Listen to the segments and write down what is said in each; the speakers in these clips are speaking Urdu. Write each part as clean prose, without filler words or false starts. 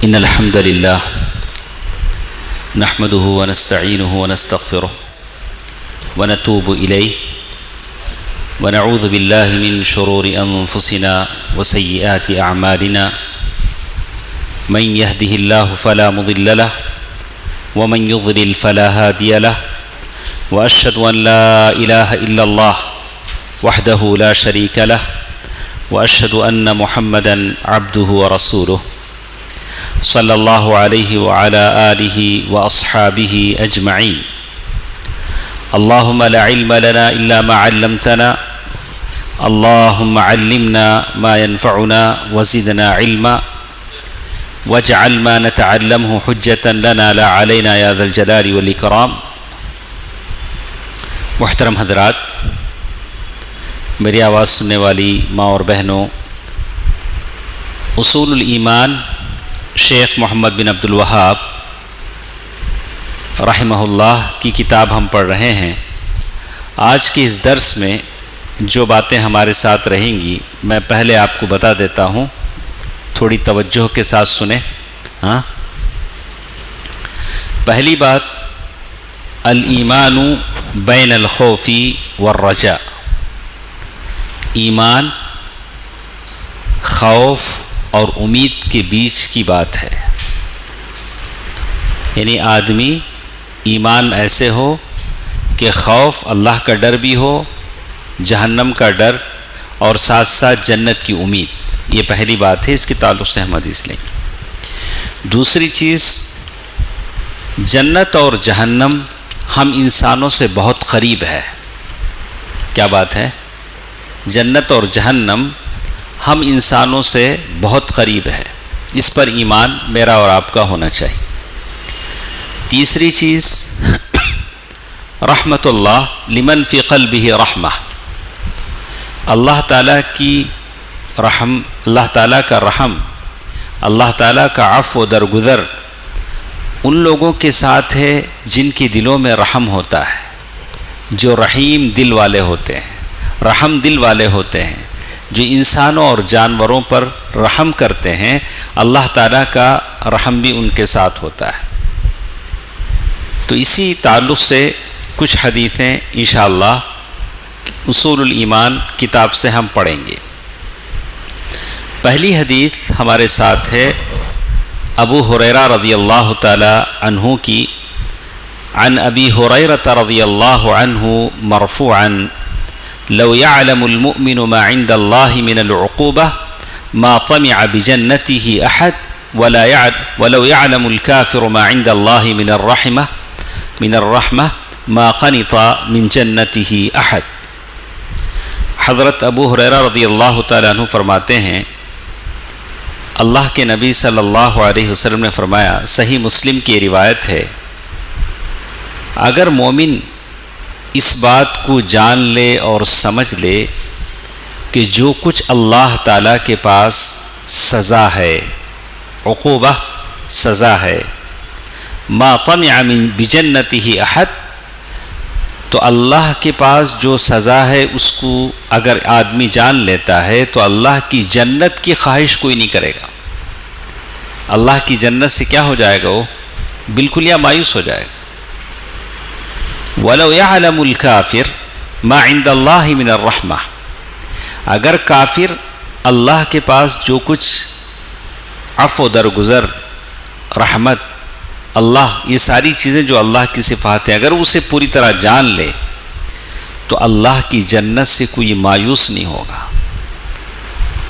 إن الحمد لله نحمده ونستعينه ونستغفره ونتوب إليه ونعوذ بالله من شرور أنفسنا وسيئات أعمالنا من يهده الله فلا مضل له ومن يضلل فلا هادي له وأشهد أن لا إله إلا الله وحده لا شريك له وأشهد أن محمدا عبده ورسوله صلى الله عليه وعلى آله وأصحابه أجمعين. اللهم لا علم لنا إلا ما علمتنا اللهم علمنا ما ينفعنا وزدنا علما واجعل ما نتعلمه حجة لنا لا علينا يا ذا الجلال والإكرام. محترم حضرات، میری آواز سننے والی ماں اور بہنوں، اصول الایمان شیخ محمد بن عبد الوہاب رحمہ اللہ کی کتاب ہم پڑھ رہے ہیں. آج کے اس درس میں جو باتیں ہمارے ساتھ رہیں گی میں پہلے آپ کو بتا دیتا ہوں، تھوڑی توجہ کے ساتھ سنیں. پہلی بات، الایمان بین الخوف والرجاء. ایمان خوف اور امید کے بیچ کی بات ہے. یعنی آدمی ایمان ایسے ہو کہ خوف اللہ کا ڈر بھی ہو، جہنم کا ڈر، اور ساتھ ساتھ جنت کی امید. یہ پہلی بات ہے، اس کے تعلق سے ہم حدیث لیں گے. دوسری چیز، جنت اور جہنم ہم انسانوں سے بہت قریب ہے. کیا بات ہے؟ جنت اور جہنم ہم انسانوں سے بہت قریب ہے. اس پر ایمان میرا اور آپ کا ہونا چاہیے. تیسری چیز، رحمت اللہ لمن فی قلبہ رحمہ. اللہ تعالیٰ کی رحم، اللہ تعالیٰ کا رحم، اللہ تعالیٰ کا عفو و درگزر ان لوگوں کے ساتھ ہے جن کے دلوں میں رحم ہوتا ہے، جو رحیم دل والے ہوتے ہیں، رحم دل والے ہوتے ہیں، جو انسانوں اور جانوروں پر رحم کرتے ہیں. اللہ تعالیٰ کا رحم بھی ان کے ساتھ ہوتا ہے. تو اسی تعلق سے کچھ حدیثیں انشاءاللہ اصول الایمان کتاب سے ہم پڑھیں گے. پہلی حدیث ہمارے ساتھ ہے ابو ہریرہ رضی اللہ تعالی عنہ کی. عن ابی ہریرہ رضی اللہ عنہ مرفوعا لو يعلم المؤمن ما عند الله من العقوبة ما طمع بجنته أحد ولو يعلم الكافر ما عند الله من الرحمة ما قنط من جنته أحد. حضرت ابو ہریرہ رضی اللہ تعالیٰ عنہ فرماتے ہیں، اللہ کے نبی صلی اللہ علیہ وسلم نے فرمایا، صحیح مسلم کی روایت ہے، اگر مومن اس بات کو جان لے اور سمجھ لے کہ جو کچھ اللہ تعالیٰ کے پاس سزا ہے، عقوبہ سزا ہے، ما طمع من بجنتہ احد، تو اللہ کے پاس جو سزا ہے اس کو اگر آدمی جان لیتا ہے تو اللہ کی جنت کی خواہش کوئی نہیں کرے گا. اللہ کی جنت سے کیا ہو جائے گا؟ وہ بالکل یا مایوس ہو جائے گا. وَلَوْ يَعْلَمُ الْكَافِرُ مَا عِنْدَ اللَّهِ مِنَ الرَّحْمَةِ. اگر کافر اللہ کے پاس جو کچھ عفو درگزر، رحمت، اللہ، یہ ساری چیزیں جو اللہ کی صفات ہیں، اگر اسے پوری طرح جان لے تو اللہ کی جنت سے کوئی مایوس نہیں ہوگا.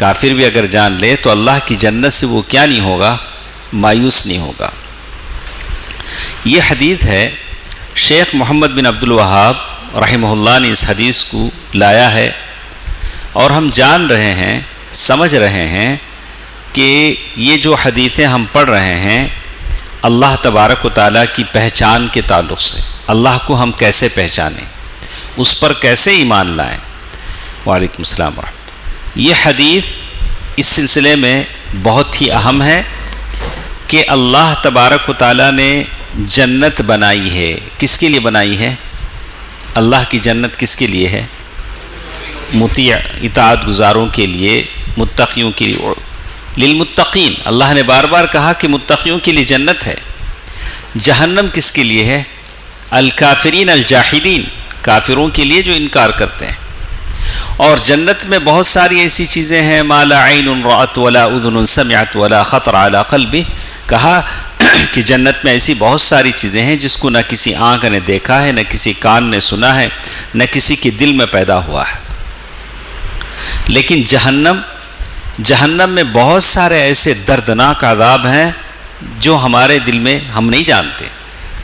کافر بھی اگر جان لے تو اللہ کی جنت سے وہ کیا نہیں ہوگا؟ مایوس نہیں ہوگا. یہ حدیث ہے. شیخ محمد بن عبد الوہاب رحمہ اللہ نے اس حدیث کو لایا ہے، اور ہم جان رہے ہیں، سمجھ رہے ہیں کہ یہ جو حدیثیں ہم پڑھ رہے ہیں اللہ تبارک و تعالیٰ کی پہچان کے تعلق سے، اللہ کو ہم کیسے پہچانیں، اس پر کیسے ایمان لائیں. وعلیکم السلام ورحمۃ اللہ. یہ حدیث اس سلسلے میں بہت ہی اہم ہے کہ اللہ تبارک و تعالیٰ نے جنت بنائی ہے. کس کے لیے بنائی ہے؟ اللہ کی جنت کس کے لیے ہے؟ مطیع اطاعت گزاروں کے لیے، متقیوں کے لیے، للمتقین، اللہ نے بار بار کہا کہ متقیوں کے لیے جنت ہے۔ جہنم کس کے لیے ہے؟ الکافرین الجاحدین، کافروں کے لیے جو انکار کرتے ہیں۔ اور جنت میں بہت ساری ایسی چیزیں ہیں، ما لا عین رأت ولا اذن سمعت ولا خطر علی قلب، کہا کہ جنت میں ایسی بہت ساری چیزیں ہیں جس کو نہ کسی آنکھ نے دیکھا ہے، نہ کسی کان نے سنا ہے، نہ کسی کے دل میں پیدا ہوا ہے۔ لیکن جہنم میں بہت سارے ایسے دردناک عذاب ہیں جو ہمارے دل میں ہم نہیں جانتے۔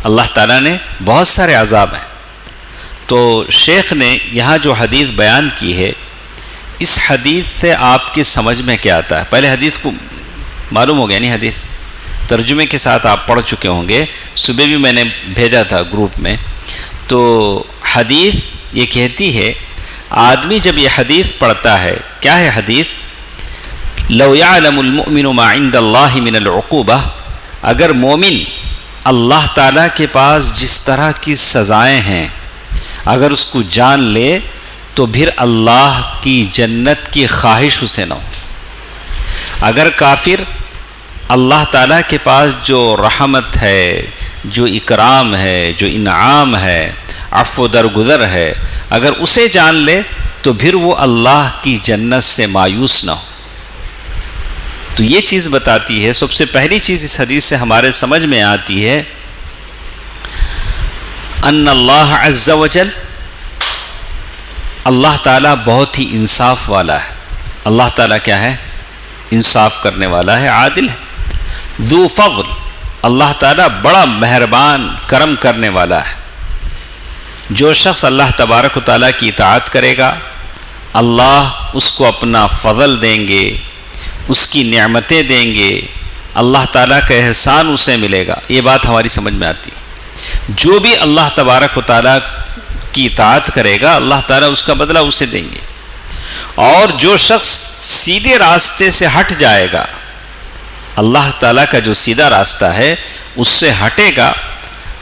اللہ تعالیٰ نے بہت سارے عذاب ہیں۔ تو شیخ نے یہاں جو حدیث بیان کی ہے، اس حدیث سے آپ کی سمجھ میں کیا آتا ہے؟ پہلے حدیث کو معلوم ہو گیا نہیں؟ حدیث ترجمے کے ساتھ آپ پڑھ چکے ہوں گے، صبح بھی میں نے بھیجا تھا گروپ میں۔ تو حدیث یہ کہتی ہے، آدمی جب یہ حدیث پڑھتا ہے، کیا ہے حدیث؟ لو يعلم المؤمن ما عند اللہ من العقوبہ، اگر مومن اللہ تعالیٰ کے پاس جس طرح کی سزائیں ہیں اگر اس کو جان لے تو پھر اللہ کی جنت کی خواہش اسے نہ ہو۔ اگر کافر اللہ تعالیٰ کے پاس جو رحمت ہے، جو اکرام ہے، جو انعام ہے، عفو درگزر ہے، اگر اسے جان لے تو پھر وہ اللہ کی جنت سے مایوس نہ ہو۔ تو یہ چیز بتاتی ہے، سب سے پہلی چیز اس حدیث سے ہمارے سمجھ میں آتی ہے، ان اللہ عز وجل، اللہ تعالیٰ بہت ہی انصاف والا ہے۔ اللہ تعالیٰ کیا ہے؟ انصاف کرنے والا ہے، عادل ہے۔ ذو فضل، اللہ تعالیٰ بڑا مہربان کرم کرنے والا ہے۔ جو شخص اللہ تبارک و تعالیٰ کی اطاعت کرے گا، اللہ اس کو اپنا فضل دیں گے، اس کی نعمتیں دیں گے، اللہ تعالیٰ کا احسان اسے ملے گا۔ یہ بات ہماری سمجھ میں آتی ہے۔ جو بھی اللہ تبارک و تعالیٰ کی اطاعت کرے گا، اللہ تعالیٰ اس کا بدلہ اسے دیں گے۔ اور جو شخص سیدھے راستے سے ہٹ جائے گا، اللہ تعالیٰ کا جو سیدھا راستہ ہے اس سے ہٹے گا،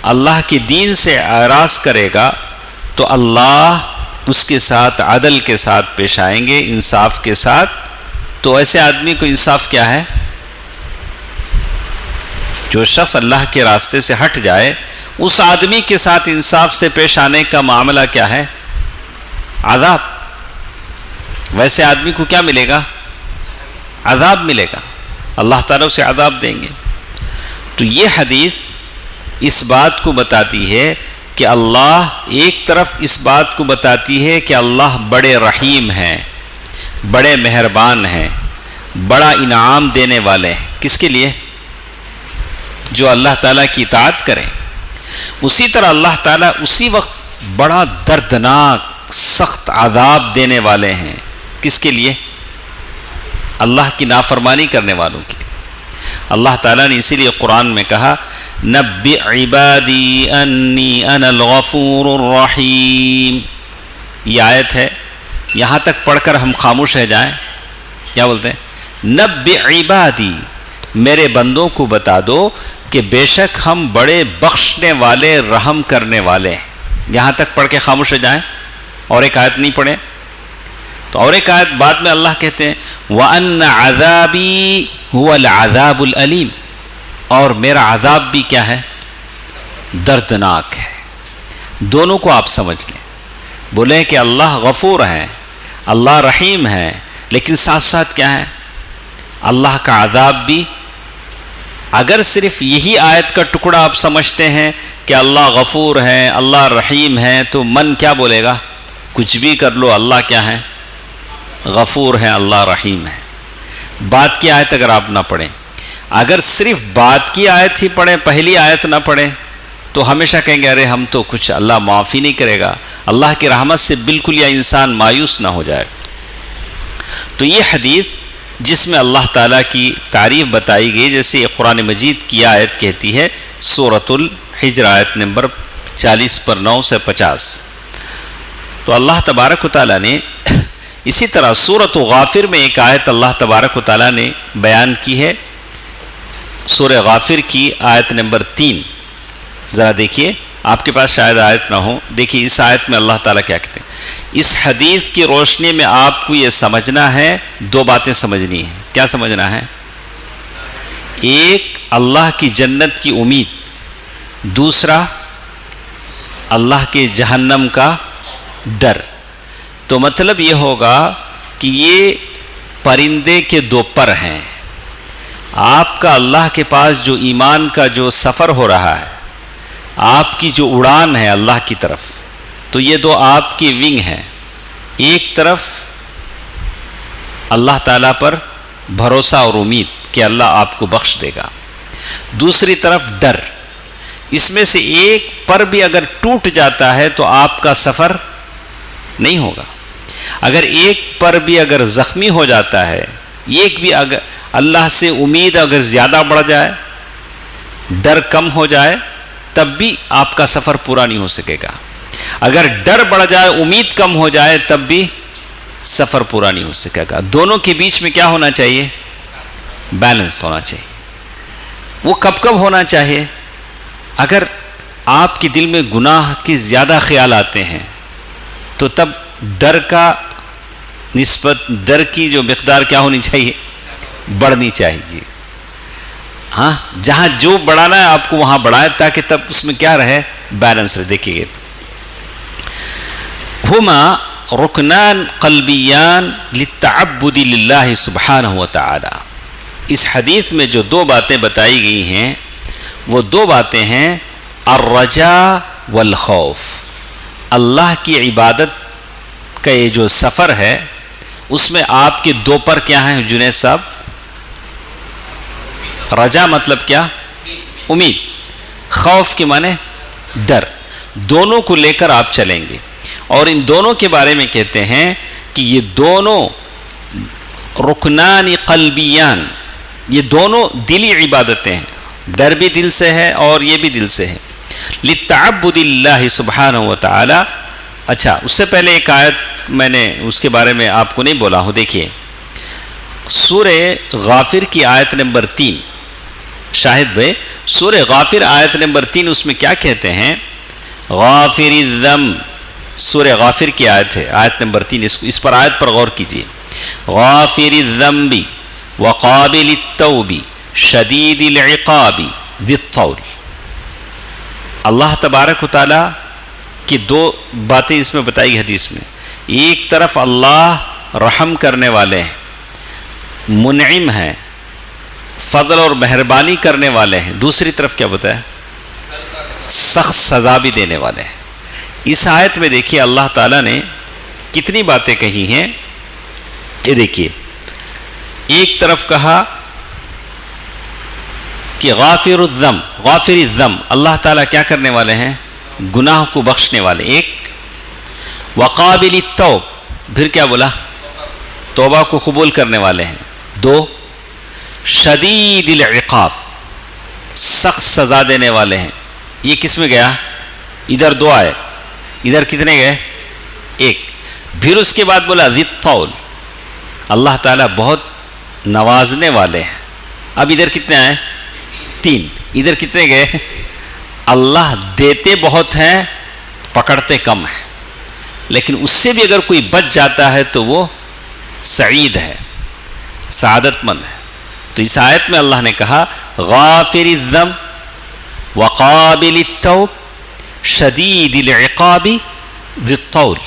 اللہ کے دین سے اعراض کرے گا، تو اللہ اس کے ساتھ عدل کے ساتھ پیش آئیں گے، انصاف کے ساتھ۔ تو ایسے آدمی کو انصاف کیا ہے؟ جو شخص اللہ کے راستے سے ہٹ جائے، اس آدمی کے ساتھ انصاف سے پیش آنے کا معاملہ کیا ہے؟ عذاب۔ ویسے آدمی کو کیا ملے گا؟ عذاب ملے گا، اللہ تعالیٰ اسے عذاب دیں گے۔ تو یہ حدیث اس بات کو بتاتی ہے کہ اللہ ایک طرف اس بات کو بتاتی ہے کہ اللہ بڑے رحیم ہیں، بڑے مہربان ہیں، بڑا انعام دینے والے ہیں۔ کس کے لیے؟ جو اللہ تعالیٰ کی اطاعت کریں۔ اسی طرح اللہ تعالیٰ اسی وقت بڑا دردناک سخت عذاب دینے والے ہیں۔ کس کے لیے؟ اللہ کی نافرمانی کرنے والوں کے لیے۔ اللہ تعالیٰ نے اسی لیے قرآن میں کہا، نبئ عبادی انی انا الغفور الرحیم۔ یہ آیت ہے، یہاں تک پڑھ کر ہم خاموش رہ جائیں؟ کیا بولتے ہیں؟ نبئ عبادی، میرے بندوں کو بتا دو کہ بے شک ہم بڑے بخشنے والے، رحم کرنے والے ہیں۔ یہاں تک پڑھ کے خاموش رہ جائیں اور ایک آیت نہیں پڑھیں؟ تو اور ایک آیت بعد میں اللہ کہتے ہیں، وَأَنَّ عَذَابِي هُوَ الْعَذَابُ الْأَلِيمُ، اور میرا عذاب بھی کیا ہے؟ دردناک ہے۔ دونوں کو آپ سمجھ لیں، بولیں کہ اللہ غفور ہیں، اللہ رحیم ہے، لیکن ساتھ ساتھ کیا ہے؟ اللہ کا عذاب بھی۔ اگر صرف یہی آیت کا ٹکڑا آپ سمجھتے ہیں کہ اللہ غفور ہے، اللہ رحیم ہے، تو من کیا بولے گا؟ کچھ بھی کر لو، اللہ کیا ہے؟ غفور ہے، اللہ رحیم ہے۔ بات کی آیت اگر آپ نہ پڑھیں، اگر صرف بات کی آیت ہی پڑھیں، پہلی آیت نہ پڑھیں، تو ہمیشہ کہیں گے ارے ہم تو کچھ، اللہ معافی نہیں کرے گا، اللہ کی رحمت سے بالکل یا انسان مایوس نہ ہو جائے۔ تو یہ حدیث جس میں اللہ تعالیٰ کی تعریف بتائی گئی، جیسے قرآن مجید کی آیت کہتی ہے، سورۃ الحجر آیت نمبر 40 پر 9 سے 50۔ تو اللہ تبارک و تعالیٰ نے اسی طرح سورۃ غافر میں ایک آیت اللہ تبارک و تعالیٰ نے بیان کی ہے، سورہ غافر کی آیت نمبر 3۔ ذرا دیکھیے، آپ کے پاس شاید آیت نہ ہو، دیکھیے اس آیت میں اللہ تعالیٰ کیا کہتے ہیں۔ اس حدیث کی روشنی میں آپ کو یہ سمجھنا ہے، دو باتیں سمجھنی ہیں۔ کیا سمجھنا ہے؟ ایک اللہ کی جنت کی امید، دوسرا اللہ کے جہنم کا ڈر۔ تو مطلب یہ ہوگا کہ یہ پرندے کے دو پر ہیں۔ آپ کا اللہ کے پاس جو ایمان کا جو سفر ہو رہا ہے، آپ کی جو اڑان ہے اللہ کی طرف، تو یہ دو آپ کی ونگ ہیں۔ ایک طرف اللہ تعالیٰ پر بھروسہ اور امید کہ اللہ آپ کو بخش دے گا، دوسری طرف ڈر۔ اس میں سے ایک پر بھی اگر ٹوٹ جاتا ہے تو آپ کا سفر نہیں ہوگا۔ اگر ایک پر بھی اگر زخمی ہو جاتا ہے، ایک بھی اگر اللہ سے امید اگر زیادہ بڑھ جائے، ڈر کم ہو جائے، تب بھی آپ کا سفر پورا نہیں ہو سکے گا۔ اگر ڈر بڑھ جائے، امید کم ہو جائے، تب بھی سفر پورا نہیں ہو سکے گا۔ دونوں کے بیچ میں کیا ہونا چاہیے؟ بیلنس ہونا چاہیے۔ وہ کب کب ہونا چاہیے؟ اگر آپ کے دل میں گناہ کے زیادہ خیال آتے ہیں تو تب ڈر کا نسبت، ڈر کی جو مقدار کیا ہونی چاہیے؟ بڑھنی چاہیے۔ ہاں، جہاں جو بڑھانا ہے آپ کو وہاں بڑھائے، تاکہ تب اس میں کیا رہے؟ بیلنس رہے۔ دیکھیے، ہما رکنان قلبیان للتعبد للہ سبحانہ وتعالی۔ اس حدیث میں جو دو باتیں بتائی گئی ہیں، وہ دو باتیں ہیں، الرجاء والخوف۔ اللہ کی عبادت کا یہ جو سفر ہے، اس میں آپ کے دو پر کیا ہیں جنید صاحب؟ رجا مطلب کیا؟ امید۔ خوف کے معنی ڈر۔ دونوں کو لے کر آپ چلیں گے، اور ان دونوں کے بارے میں کہتے ہیں کہ یہ دونوں رکنان قلبیان، یہ دونوں دلی عبادتیں ہیں۔ ڈر بھی دل سے ہے اور یہ بھی دل سے ہے۔ للتعبد اللہ سبحانہ وتعالی۔ اچھا، اس سے پہلے ایک آیت میں نے اس کے بارے میں آپ کو نہیں بولا ہوں۔ دیکھیے، سورہ غافر کی آیت نمبر 3، شاہد بھائی، سورہ غافر آیت نمبر 3، اس میں کیا کہتے ہیں؟ غافر الذنب، سورہ غافر کی آیت ہے، آیت نمبر 3، اس پر آیت پر غور کیجیے۔ غافر الذنب وقابل التوب شدید العقاب ذی الطول۔ اللہ تبارک و تعالی کی دو باتیں اس میں بتائی حدیث میں۔ ایک طرف اللہ رحم کرنے والے ہیں، منعم ہیں، فضل اور مہربانی کرنے والے ہیں، دوسری طرف کیا بتایا؟ سخت سزا بھی دینے والے ہیں۔ اس آیت میں دیکھیے اللہ تعالیٰ نے کتنی باتیں کہی ہیں۔ یہ دیکھیے، ایک طرف کہا کہ غافر الذنب، غافر الذنب، اللہ تعالیٰ کیا کرنے والے ہیں؟ گناہ کو بخشنے والے، ایک۔ وقابل التوب، پھر کیا بولا؟ توبہ کو قبول کرنے والے ہیں، دو۔ شدید العقاب، سخت سزا دینے والے ہیں۔ یہ کس میں گیا؟ ادھر دو آئے، ادھر کتنے گئے؟ ایک۔ پھر اس کے بعد بولا ذی الطول، اللہ تعالیٰ بہت نوازنے والے ہیں۔ اب ادھر کتنے آئے؟ 3۔ ادھر کتنے گئے؟ اللہ دیتے بہت ہیں، پکڑتے کم ہیں، لیکن اس سے بھی اگر کوئی بچ جاتا ہے تو وہ سعید ہے، سعادت مند ہے۔ تو اس آیت میں اللہ نے کہا غافر الذنب وقابل التوب شدید العقاب ذی الطول۔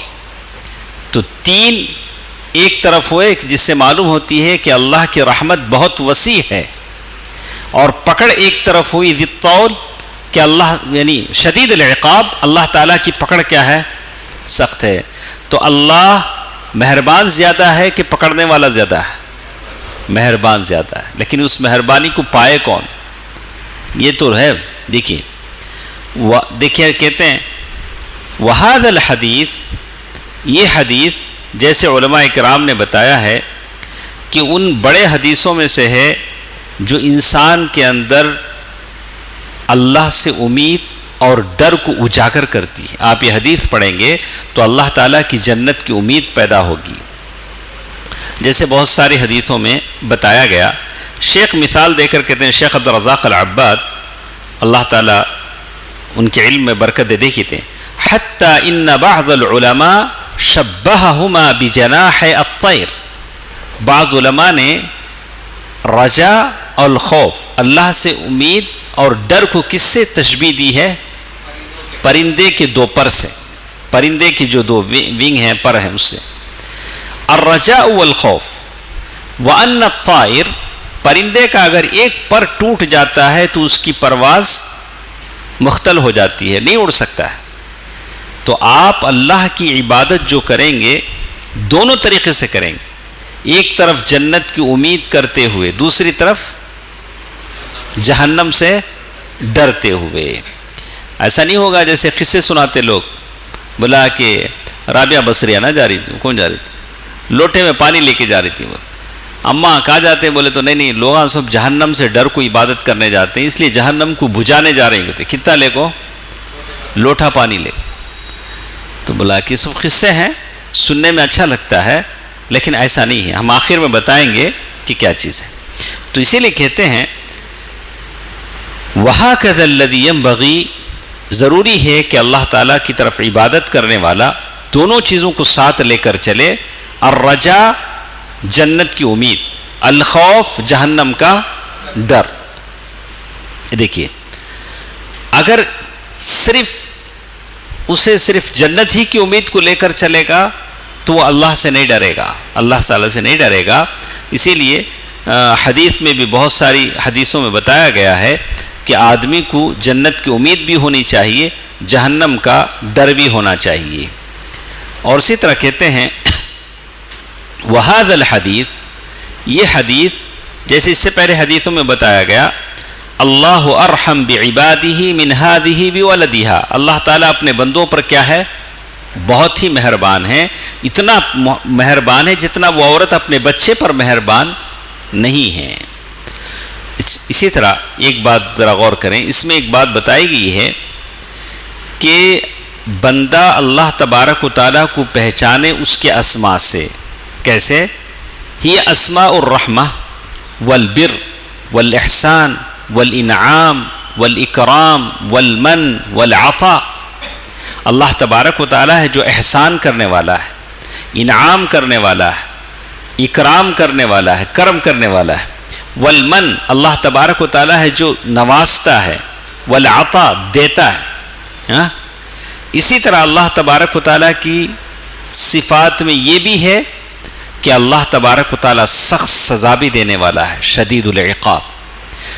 تو 3 ایک طرف ہوئے جس سے معلوم ہوتی ہے کہ اللہ کی رحمت بہت وسیع ہے، اور پکڑ ایک طرف ہوئی ذی الطول کہ اللہ یعنی شدید العقاب، اللہ تعالیٰ کی پکڑ کیا ہے؟ سخت ہے۔ تو اللہ مہربان زیادہ ہے کہ پکڑنے والا زیادہ ہے؟ مہربان زیادہ ہے، لیکن اس مہربانی کو پائے کون؟ یہ تو ہے۔ دیکھیے دیکھیے کہتے ہیں وَهَذَا الْحَدِيث، یہ حدیث جیسے علماء اکرام نے بتایا ہے کہ ان بڑے حدیثوں میں سے ہے جو انسان کے اندر اللہ سے امید اور ڈر کو اجاگر کرتی ہے۔ آپ یہ حدیث پڑھیں گے تو اللہ تعالیٰ کی جنت کی امید پیدا ہوگی۔ جیسے بہت ساری حدیثوں میں بتایا گیا، شیخ مثال دے کر کہتے ہیں، شیخ عبدالرزاق العباد اللہ تعالیٰ ان کے علم میں برکت دے کہتے ہیں حتی ان بعض العلماء شبہہما بجناح الطیر، بعض علماء نے رجا اور خوف، اللہ سے امید اور ڈر کو کس سے تشبیہ دی ہے؟ پرندے کے دو پر سے، پرندے کی جو دو ونگ ہیں، پر ہیں، اس سے۔ الرجاء والخوف وان الطائر، پرندے کا اگر ایک پر ٹوٹ جاتا ہے تو اس کی پرواز مختل ہو جاتی ہے، نہیں اڑ سکتا ہے۔ تو آپ اللہ کی عبادت جو کریں گے دونوں طریقے سے کریں گے، ایک طرف جنت کی امید کرتے ہوئے، دوسری طرف جہنم سے ڈرتے ہوئے۔ ایسا نہیں ہوگا جیسے قصے سناتے لوگ، بلا کہ رابعہ بصریہ نہ جا رہی تھی، کون جا رہی تھی؟ لوٹے میں پانی لے کے جا رہی تھی، وہ اماں کہاں جاتے ہیں؟ بولے تو نہیں لوگ سب جہنم سے ڈر کو عبادت کرنے جاتے ہیں، اس لیے جہنم کو بجھانے جا رہے ہیں۔ کتنا لے کو؟ لوٹا پانی لے۔ تو بولا کہ سب قصے ہیں، سننے میں اچھا لگتا ہے لیکن ایسا نہیں ہے، ہم آخر میں بتائیں گے کہ کیا چیز ہے۔ تو اسی لیے کہتے ہیں وَهَكَذَا الَّذِي يَنبَغِي، ضروری ہے کہ اللہ تعالیٰ کی طرف عبادت کرنے والا دونوں چیزوں کو ساتھ لے کر چلے، الرجا جنت کی امید، الخوف جہنم کا ڈر۔ دیکھیے اگر صرف جنت ہی کی امید کو لے کر چلے گا تو وہ اللہ سے نہیں ڈرے گا، اللہ تعالیٰ سے نہیں ڈرے گا۔ اسی لیے حدیث میں بھی بہت ساری حدیثوں میں بتایا گیا ہے کہ آدمی کو جنت کی امید بھی ہونی چاہیے، جہنم کا ڈر بھی ہونا چاہیے۔ اور اسی طرح کہتے ہیں وَهَذَا الْحَدِيث، یہ حدیث جیسے اس سے پہلے حدیثوں میں بتایا گیا، اللہ ارحم بعبادہ من هذه بولدها، اللہ تعالیٰ اپنے بندوں پر کیا ہے؟ بہت ہی مہربان ہے، اتنا مہربان ہے جتنا وہ عورت اپنے بچے پر مہربان نہیں ہے۔ اسی طرح ایک بات ذرا غور کریں، اس میں ایک بات بتائی گئی ہے کہ بندہ اللہ تبارک و تعالیٰ کو پہچانے اس کے اسماء سے۔ کیسے؟ ہی اسماء الرحمہ والبر والاحسان والانعام والاکرام والمن والعطا۔ اللہ تبارک و تعالیٰ ہے جو احسان کرنے والا ہے، انعام کرنے والا ہے، اکرام کرنے والا ہے، کرم کرنے والا ہے۔ والمن، اللہ تبارک و تعالیٰ ہے جو نوازتا ہے، والعطا دیتا ہے۔ اسی طرح اللہ تبارک و تعالیٰ کی صفات میں یہ بھی ہے کہ اللہ تبارک و تعالیٰ سخت سزا بھی دینے والا ہے، شدید العقاب۔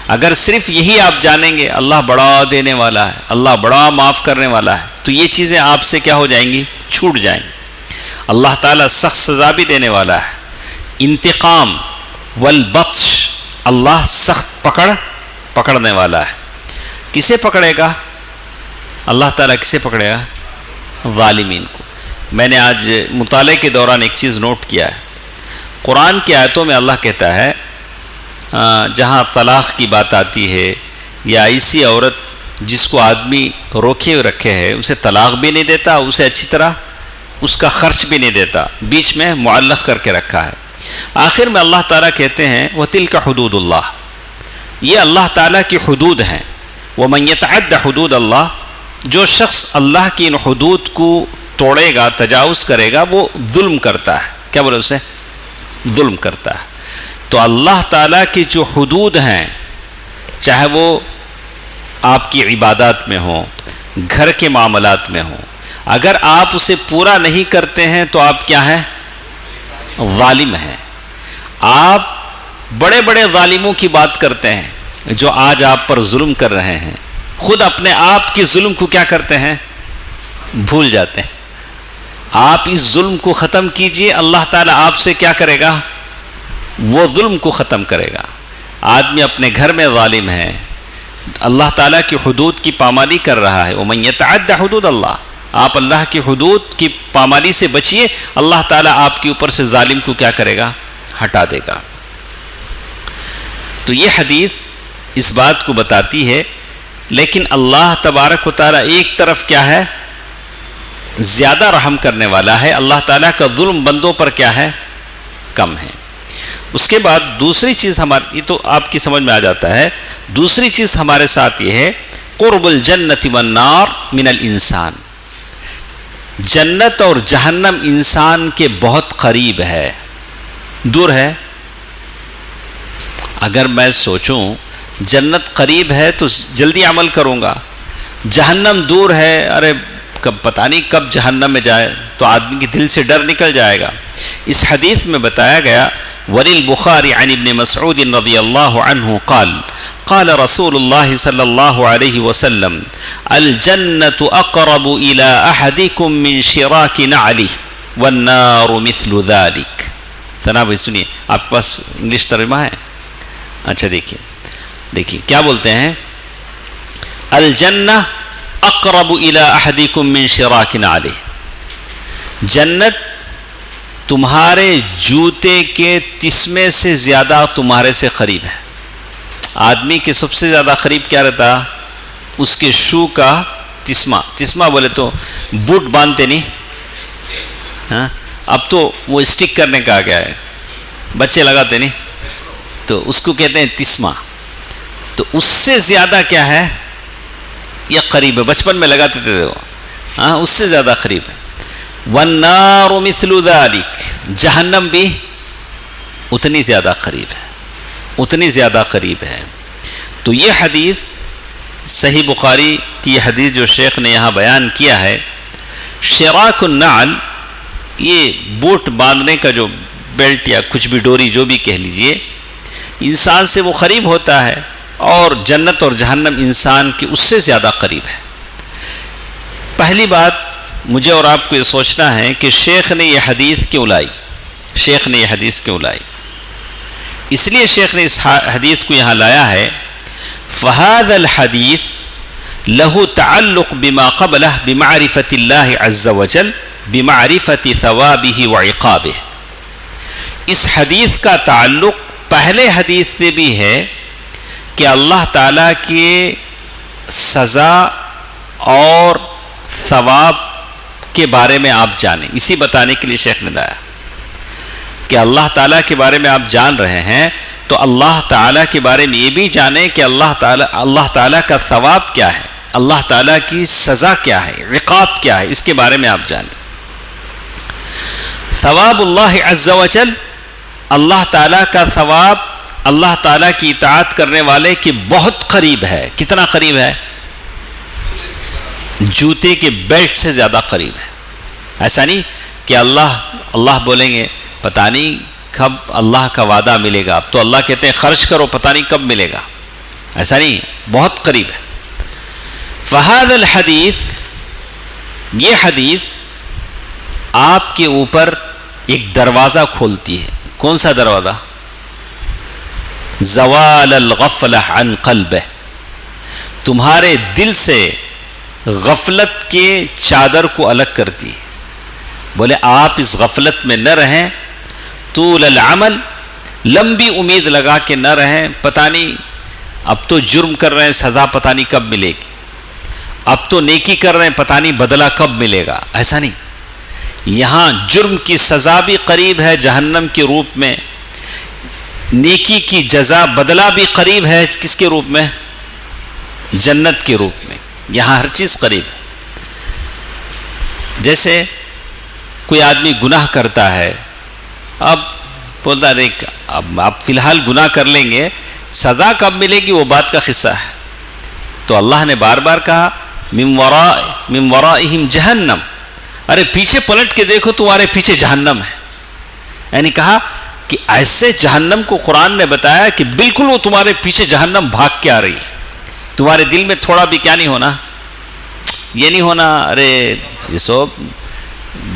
اگر صرف یہی آپ جانیں گے اللہ بڑا دینے والا ہے، اللہ بڑا معاف کرنے والا ہے، تو یہ چیزیں آپ سے کیا ہو جائیں گی؟ چھوٹ جائیں گی۔ اللہ تعالیٰ سخت سزا بھی دینے والا ہے، انتقام والبطش، اللہ سخت پکڑنے والا ہے۔ کسے پکڑے گا اللہ تعالیٰ؟ کسے پکڑے گا؟ ظالمین کو۔ میں نے آج مطالعے کے دوران ایک چیز نوٹ کیا ہے، قرآن کی آیتوں میں اللہ کہتا ہے جہاں طلاق کی بات آتی ہے یا ایسی عورت جس کو آدمی روکے رکھے ہے، اسے طلاق بھی نہیں دیتا، اسے اچھی طرح اس کا خرچ بھی نہیں دیتا، بیچ میں معلق کر کے رکھا ہے۔ آخر میں اللہ تعالیٰ کہتے ہیں وَتِلْكَ حُدُودُ اللَّهِ، یہ اللہ تعالیٰ کی حدود ہیں۔ وَمَنْ يَتَعَدَّ حُدُودَ اللَّهِ، جو شخص اللہ کی ان حدود کو توڑے گا، تجاوز کرے گا، وہ ظلم کرتا ہے۔ کیا بولے اسے؟ ظلم کرتا ہے۔ تو اللہ تعالیٰ کی جو حدود ہیں، چاہے وہ آپ کی عبادات میں ہوں، گھر کے معاملات میں ہوں، اگر آپ اسے پورا نہیں کرتے ہیں تو آپ کیا ہیں؟ ظالم ہیں۔ آپ بڑے بڑے ظالموں کی بات کرتے ہیں جو آج آپ پر ظلم کر رہے ہیں، خود اپنے آپ کے ظلم کو کیا کرتے ہیں؟ بھول جاتے ہیں۔ آپ اس ظلم کو ختم کیجئے، اللہ تعالیٰ آپ سے کیا کرے گا؟ وہ ظلم کو ختم کرے گا۔ آدمی اپنے گھر میں ظالم ہے، اللہ تعالیٰ کی حدود کی پامالی کر رہا ہے۔ وَمَنْ يَتَعَدَّ حُدُودَ اللَّهِ، آپ اللہ کی حدود کی پامالی سے بچیے، اللہ تعالیٰ آپ کے اوپر سے ظالم کو کیا کرے گا؟ ہٹا دے گا۔ تو یہ حدیث اس بات کو بتاتی ہے، لیکن اللہ تبارک و تعالیٰ ایک طرف کیا ہے؟ زیادہ رحم کرنے والا ہے، اللہ تعالیٰ کا ظلم بندوں پر کیا ہے؟ کم ہے۔ اس کے بعد دوسری چیز ہماری، یہ تو آپ کی سمجھ میں آ جاتا ہے، دوسری چیز ہمارے ساتھ یہ ہے قرب الجنت والنار من الانسان، جنت اور جہنم انسان کے بہت قریب ہے، دور ہے؟ اگر میں سوچوں جنت قریب ہے تو جلدی عمل کروں گا، جہنم دور ہے، ارے کب پتہ نہیں کب جہنم میں جائے، تو آدمی کے دل سے ڈر نکل جائے گا۔ اس حدیث میں بتایا گیا وَلِلْبُخَارِ عن ابن مسعود رضی اللہ عنہ قال قال رسول اللہ صلی اللہ علیہ وسلم الجنة اقرب الى احدكم من شراك نعله والنار مثل ذلك۔ سنا بھائی سنیے، آپ کے پاس انگلش ترجمہ ہے؟ اچھا دیکھیے کیا بولتے ہیں، الجنہ اقرب الى احدکم من شراک نعلہ، جنت تمہارے جوتے کے تسمے سے زیادہ تمہارے سے قریب ہے۔ آدمی کے سب سے زیادہ قریب کیا رہتا؟ اس کے شو کا تسمہ بولے تو بوٹ باندھتے نہیں ہاں، اب تو وہ اسٹک کرنے کا آ گیا ہے، بچے لگاتے نہیں، تو اس کو کہتے ہیں تسمہ، تو اس سے زیادہ کیا ہے، یہ قریب ہے، بچپن میں لگاتے تھے وہ، ہاں اس سے زیادہ قریب ہے۔ والنار مثل ذلك، جہنم بھی اتنی زیادہ قریب ہے، اتنی زیادہ قریب ہے۔ تو یہ حدیث صحیح بخاری کی یہ حدیث جو شیخ نے یہاں بیان کیا ہے، شراک النعل، یہ بوٹ باندھنے کا جو بیلٹ یا کچھ بھی ڈوری جو بھی کہہ لیجئے، انسان سے وہ قریب ہوتا ہے، اور جنت اور جہنم انسان کے اس سے زیادہ قریب ہے۔ پہلی بات مجھے اور آپ کو یہ سوچنا ہے کہ شیخ نے یہ حدیث کیوں لائی، شیخ نے یہ حدیث کیوں لائی؟ اس لیے شیخ نے اس حدیث کو یہاں لایا ہے، فَهَذَا الْحَدِيث لَهُ تَعَلُّقْ بِمَا قَبْلَهُ بِمَعْرِفَةِ اللَّهِ عَزَّ وَجَلَّ بِمَعْرِفَةِ ثَوَابِهِ وَعِقَابِهِ۔ اس حدیث کا تعلق پہلے حدیث سے بھی ہے کہ اللہ تعالیٰ کے سزا اور ثواب کے بارے میں آپ جانیں، اسی بتانے کے لیے شیخ نے لایا کہ اللہ تعالیٰ کے بارے میں آپ جان رہے ہیں تو اللہ تعالیٰ کے بارے میں یہ بھی جانیں کہ اللہ تعالیٰ کا ثواب کیا ہے، اللہ تعالیٰ کی سزا کیا ہے، عقاب کیا ہے، اس کے بارے میں آپ جانیں۔ ثواب اللہ عز وجل، اللہ تعالیٰ کا ثواب اللہ تعالیٰ کی اطاعت کرنے والے کے بہت قریب ہے۔ کتنا قریب ہے؟ جوتے کے بیلٹ سے زیادہ قریب ہے۔ ایسا نہیں کہ اللہ بولیں گے پتہ نہیں کب اللہ کا وعدہ ملے گا، اب تو اللہ کہتے ہیں خرچ کرو پتہ نہیں کب ملے گا، ایسا نہیں، بہت قریب ہے۔ فہذا الحدیث، یہ حدیث آپ کے اوپر ایک دروازہ کھولتی ہے۔ کون سا دروازہ؟ زوال الغفلہ عن قلبہ، تمہارے دل سے غفلت کے چادر کو الگ کرتی ہے۔ بولے آپ اس غفلت میں نہ رہیں، طول العمل، لمبی امید لگا کے نہ رہیں، پتہ نہیں اب تو جرم کر رہے ہیں سزا پتہ نہیں کب ملے گی، اب تو نیکی کر رہے ہیں پتہ نہیں بدلہ کب ملے گا، ایسا نہیں۔ یہاں جرم کی سزا بھی قریب ہے جہنم کے روپ میں، نیکی کی جزا بدلہ بھی قریب ہے کس کے روپ میں؟ جنت کے روپ میں۔ یہاں ہر چیز قریب ہے۔ جیسے کوئی آدمی گناہ کرتا ہے، اب بولتا ہے اب آپ فی الحال گناہ کر لیں گے، سزا کب ملے گی وہ بات کا قصہ ہے۔ تو اللہ نے بار بار کہا من ورائہم جہنم، ارے پیچھے پلٹ کے دیکھو تمہارے پیچھے جہنم ہے، یعنی کہا کہ ایسے جہنم کو قرآن نے بتایا کہ بالکل وہ تمہارے پیچھے جہنم بھاگ کے آ رہی ہے، تمہارے دل میں تھوڑا بھی کیا نہیں ہونا، یہ نہیں ہونا ارے یہ سب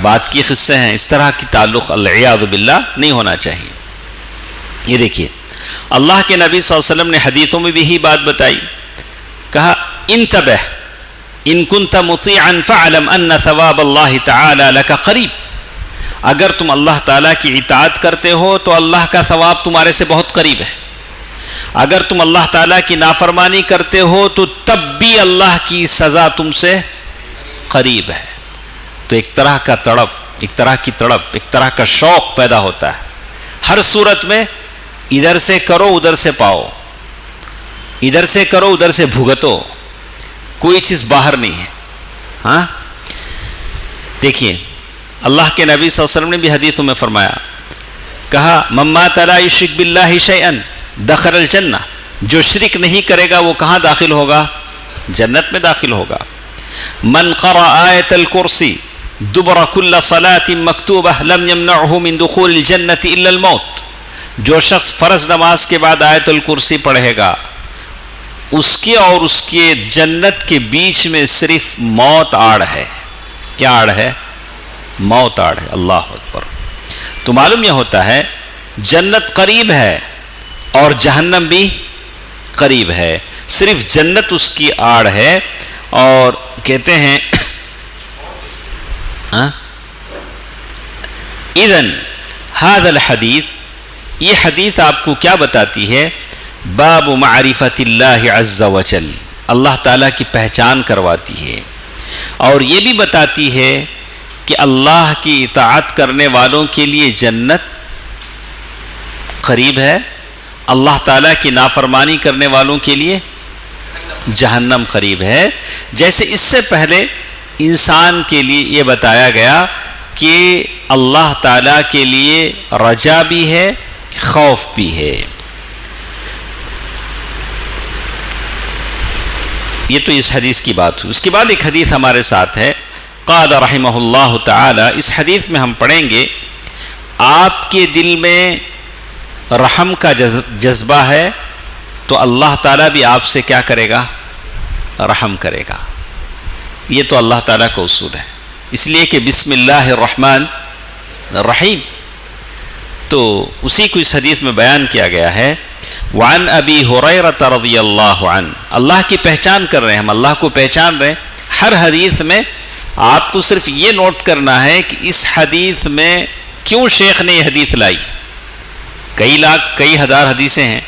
بات کی قصے ہیں، اس طرح کی تعلق العیاذ باللہ نہیں ہونا چاہیے۔ یہ دیکھیے اللہ کے نبی صلی اللہ علیہ وسلم نے حدیثوں میں بھی یہی بات بتائی، کہا انتبہ ان کنت مطیعا فاعلم ان ثواب اللہ تعالی لک قریب، اگر تم اللہ تعالیٰ کی اطاعت کرتے ہو تو اللہ کا ثواب تمہارے سے بہت قریب ہے، اگر تم اللہ تعالیٰ کی نافرمانی کرتے ہو تو تب بھی اللہ کی سزا تم سے قریب ہے۔ تو ایک طرح کا تڑپ، ایک طرح کی تڑپ، ایک طرح کا شوق پیدا ہوتا ہے، ہر صورت میں ادھر سے کرو ادھر سے پاؤ، ادھر سے کرو ادھر سے بھگتو، کوئی چیز باہر نہیں ہے۔ ہاں دیکھیے اللہ کے نبی صلی اللہ علیہ وسلم نے بھی حدیثوں میں فرمایا، کہا من مات لا یشرک باللہ شیئا دخل الجنہ، جو شرک نہیں کرے گا وہ کہاں داخل ہوگا؟ جنت میں داخل ہوگا. من قرأ آیت الکرسی دبر کل صلاۃ مکتوبہ لم یمنعہ من دخول الجنۃ الا الموت، جو شخص فرض نماز کے بعد آیت الکرسی پڑھے گا اس کے اور اس کے جنت کے بیچ میں صرف موت آڑ ہے. کیا آڑ ہے؟ موت آڑ ہے. اللہ اکبر. تو معلوم یہ ہوتا ہے جنت قریب ہے اور جہنم بھی قریب ہے، صرف جنت اس کی آڑ ہے. اور کہتے ہیں اذن هذا الحدیث، یہ حدیث آپ کو کیا بتاتی ہے؟ باب معرفت اللہ عز وجل، اللہ تعالیٰ کی پہچان کرواتی ہے. اور یہ بھی بتاتی ہے کہ اللہ کی اطاعت کرنے والوں کے لیے جنت قریب ہے، اللہ تعالیٰ کی نافرمانی کرنے والوں کے لیے جہنم قریب ہے. جیسے اس سے پہلے انسان کے لیے یہ بتایا گیا کہ اللہ تعالیٰ کے لیے رجا بھی ہے، خوف بھی ہے. یہ تو اس حدیث کی بات ہوئی. اس کے بعد ایک حدیث ہمارے ساتھ ہے، قال رحمہ اللہ تعالی. اس حدیث میں ہم پڑھیں گے آپ کے دل میں رحم کا جذبہ ہے تو اللہ تعالیٰ بھی آپ سے کیا کرے گا؟ رحم کرے گا. یہ تو اللہ تعالیٰ کا اصول ہے، اس لیے کہ بسم اللہ الرحمن الرحیم. تو اسی کو اس حدیث میں بیان کیا گیا ہے. وعن ابی ہریرہ رضی اللہ عنہ، اللہ کی پہچان کر رہے ہیں ہم، اللہ کو پہچان رہے ہیں. ہر حدیث میں آپ کو صرف یہ نوٹ کرنا ہے کہ اس حدیث میں کیوں شیخ نے یہ حدیث لائی. کئی لاکھ کئی ہزار حدیثیں ہیں،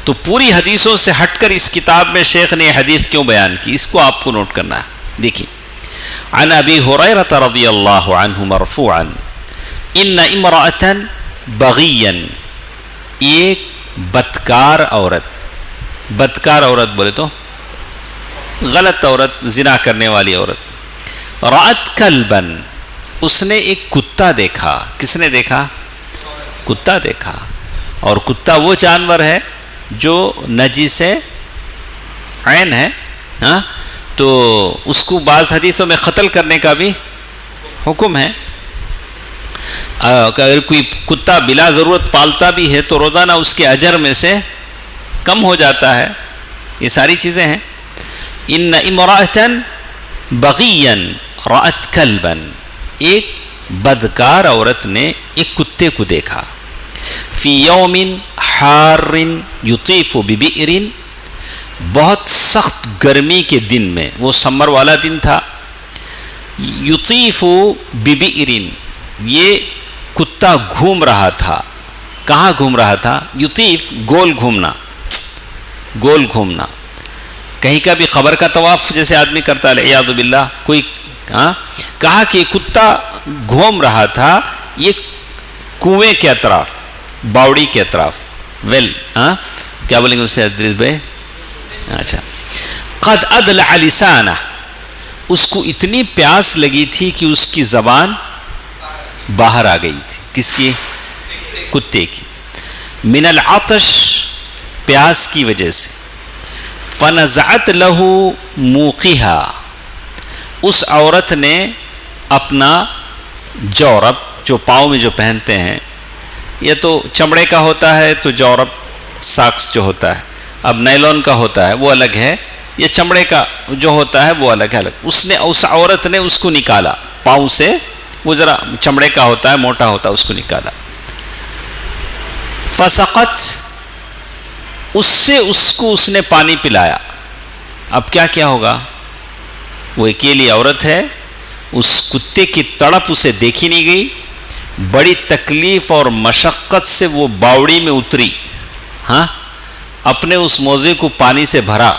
تو پوری حدیثوں سے ہٹ کر اس کتاب میں شیخ نے یہ حدیث کیوں بیان کی، اس کو آپ کو نوٹ کرنا ہے. دیکھیے، عن ابی ہریرہ رضی اللہ عنہ مرفوعا ان امرأۃ بغیا، ایک بدکار عورت، بدکار عورت بولے تو غلط عورت، زنا کرنے والی عورت، رأت کلبا، اس نے ایک کتا دیکھا. کس نے دیکھا؟ کتا دیکھا. اور کتا وہ جانور ہے جو نجس عین ہے، ہاں، تو اس کو بعض حدیثوں میں قتل کرنے کا بھی حکم ہے. اگر کوئی کتا بلا ضرورت پالتا بھی ہے تو روزانہ اس کے اجر میں سے کم ہو جاتا ہے. یہ ساری چیزیں ہیں. ان امرأۃ بغیا رأت کلبا، ایک بدکار عورت نے ایک کتے کو دیکھا. فی یوم حار یطیف ببئر، بہت سخت گرمی کے دن میں، وہ سمر والا دن تھا. یطیف ببئر، یہ کتا گھوم رہا تھا. کہاں گھوم رہا تھا؟ یطیف گول گھومنا، گول گھومنا. کہیں کا بھی قبر کا طواف جیسے آدمی کرتا ہے اعوذ باللہ، کوئی کہا کہ کتا گھوم رہا تھا یہ کنویں کے اطراف، باوڑی کے اطراف. ویل کیا بولیں گے اسے ادریس بھائی؟ اچھا. قد ادلع لسانہ، اس کو اتنی پیاس لگی تھی کہ اس کی زبان باہر آ گئی تھی. کس کی؟ کتے کی. من العطش، پیاس کی وجہ سے. فنزعت له موقها، اس عورت نے اپنا جورب، جو پاؤں میں جو پہنتے ہیں، یہ تو چمڑے کا ہوتا ہے تو جورب ساکس جو ہوتا ہے، اب نیلون کا ہوتا ہے وہ الگ ہے، یہ چمڑے کا جو ہوتا ہے وہ الگ ہے الگ. اس عورت نے اس کو نکالا پاؤں سے، وہ ذرا چمڑے کا ہوتا ہے موٹا ہوتا ہے، اس کو نکالا. فسقت، اس نے پانی پلایا. اب کیا ہوگا؟ وہ اکیلی عورت ہے، اس کتے کی تڑپ اسے دیکھی نہیں گئی. بڑی تکلیف اور مشقت سے وہ باوڑی میں اتری، ہاں، اپنے اس موزے کو پانی سے بھرا،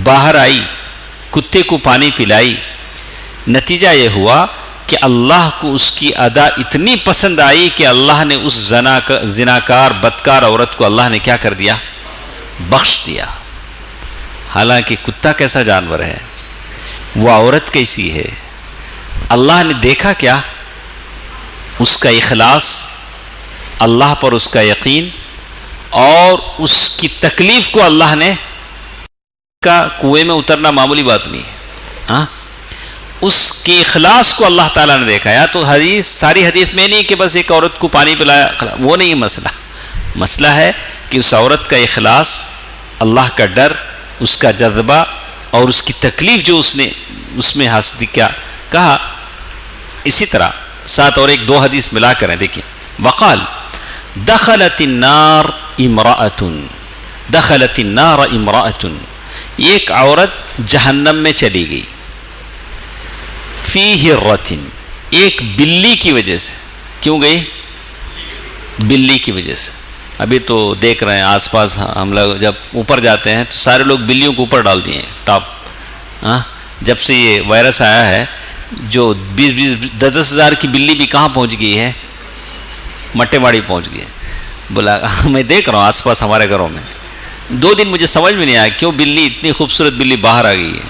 باہر آئی، کتے کو پانی پلائی. نتیجہ یہ ہوا کہ اللہ کو اس کی ادا اتنی پسند آئی کہ اللہ نے اس زناکار بدکار عورت کو اللہ نے کیا کر دیا؟ بخش دیا. حالانکہ کتا کیسا جانور ہے، وہ عورت کیسی ہے، اللہ نے دیکھا کیا؟ اس کا اخلاص، اللہ پر اس کا یقین، اور اس کی تکلیف کو اللہ نے کا کنویں میں اترنا معمولی بات نہیں ہے. ہاں اس کے اخلاص کو اللہ تعالیٰ نے دیکھا. یا تو حدیث ساری حدیث میں نہیں کہ بس ایک عورت کو پانی پلایا, وہ نہیں مسئلہ. مسئلہ ہے کہ اس عورت کا اخلاص, اللہ کا ڈر, اس کا جذبہ اور اس کی تکلیف جو اس میں حاصل کیا کہا. اسی طرح ساتھ اور ایک دو حدیث ملا کریں دیکھیں. وقال دخلت النار امرأۃ, دخلت النار امرأۃ, ایک عورت جہنم میں چلی گئی. فی ہرۃ, ایک بلی کی وجہ سے. کیوں گئی؟ بلی کی وجہ سے. ابھی تو دیکھ رہے ہیں آس پاس ہم لوگ جب اوپر جاتے ہیں تو سارے لوگ بلیوں کو اوپر ڈال دیے ہیں ٹاپ. ہاں جب سے یہ وائرس آیا ہے جو 20-10 ہزار کی بلی بھی کہاں پہنچ گئی ہے؟ مٹے ماڑی پہنچ گئی ہے. بولا میں دیکھ رہا ہوں آس پاس ہمارے گھروں میں. 2 دن مجھے سمجھ میں نہیں آیا کیوں بلی, اتنی خوبصورت بلی باہر آ گئی ہے.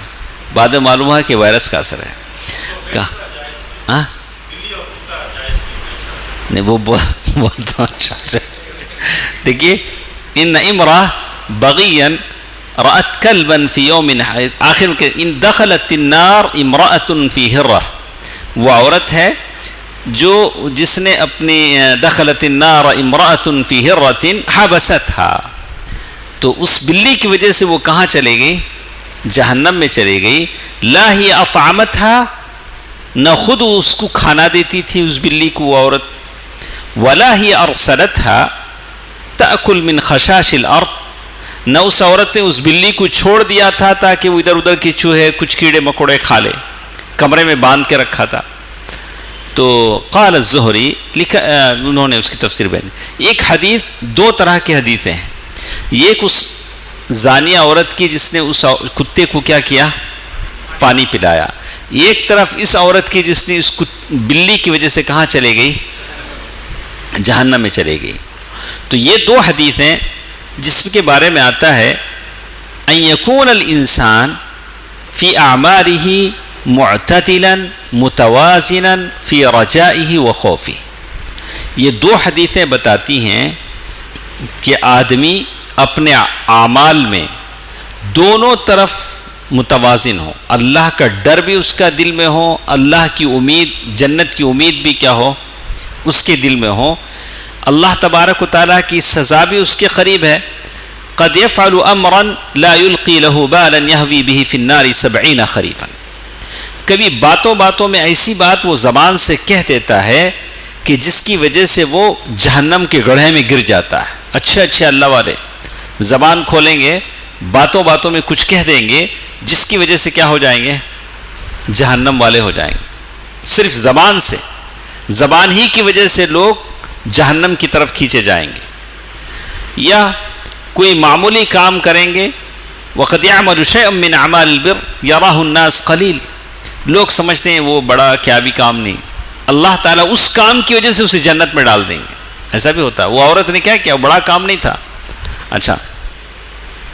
بعد میں معلوم ہوا کہ وائرس کا اثر ہے. ہاں نہیں وہ بہت اچھا. دیکھیے ان امرأ بغیا رأت کلبا فی یوم, آخر میں ان دخلت النار امرأۃ فی ہرہ, وہ عورت ہے جس نے اپنی دخلت النار امرأۃ فی ہرۃ حبستها, تو اس بلی کی وجہ سے وہ کہاں چلے گئی؟ جہنم میں چلے گئی. لا ہی اطعمتها, نہ خود اس کو کھانا دیتی تھی اس بلی کو وہ عورت. ولا ہی ارسلتها تأکل من خشاش الارض, نہ اس عورت نے اس بلی کو چھوڑ دیا تھا تاکہ وہ ادھر ادھر کے چوہے کچھ کیڑے مکوڑے کھا لے, کمرے میں باندھ کے رکھا تھا. تو قال الزہری, لکھا انہوں نے اس کی تفسیر بیان. ایک حدیث, 2 طرح کی حدیثیں ہیں. ایک اس زانیہ عورت کی جس نے اس کتے کو کیا کیا؟ پانی پلایا. ایک طرف اس عورت کی جس نے اس بلی کی وجہ سے کہاں چلے گئی؟ جہنم میں چلے گئی. تو یہ 2 حدیثیں جس کے بارے میں آتا ہے ان یکون الانسان فی اعمالہ معتدلا متوازنا فی رجائہ و خوفہ. یہ 2 حدیثیں بتاتی ہیں کہ آدمی اپنے اعمال میں دونوں طرف متوازن ہو, اللہ کا ڈر بھی اس کا دل میں ہو, اللہ کی امید, جنت کی امید بھی کیا ہو اس کے دل میں ہو, اللہ تبارک و تعالیٰ کی سزا بھی اس کے قریب ہے. قد يفعل امرا لا يلقي له بالا يهوي به في النار 70 خريفا, کبھی باتوں باتوں میں ایسی بات وہ زبان سے کہہ دیتا ہے کہ جس کی وجہ سے وہ جہنم کے گڑھے میں گر جاتا ہے. اچھے اللہ والے زبان کھولیں گے, باتوں باتوں میں کچھ کہہ دیں گے جس کی وجہ سے کیا ہو جائیں گے؟ جہنم والے ہو جائیں گے. صرف زبان سے, زبان ہی کی وجہ سے لوگ جہنم کی طرف کھینچے جائیں گے. یا کوئی معمولی کام کریں گے, وَقَدْ يَعْمَلُ شَيْئًا مِّنْ أَعْمَالِ الْبِرِّ يَرَاهُ النَّاسُ قَلِيلٌ, لوگ سمجھتے ہیں وہ بڑا کیا بھی کام نہیں, اللہ تعالیٰ اس کام کی وجہ سے اسے جنت میں ڈال دیں گے. ایسا بھی ہوتا ہے. وہ عورت نے کیا کیا؟ بڑا کام نہیں تھا. اچھا,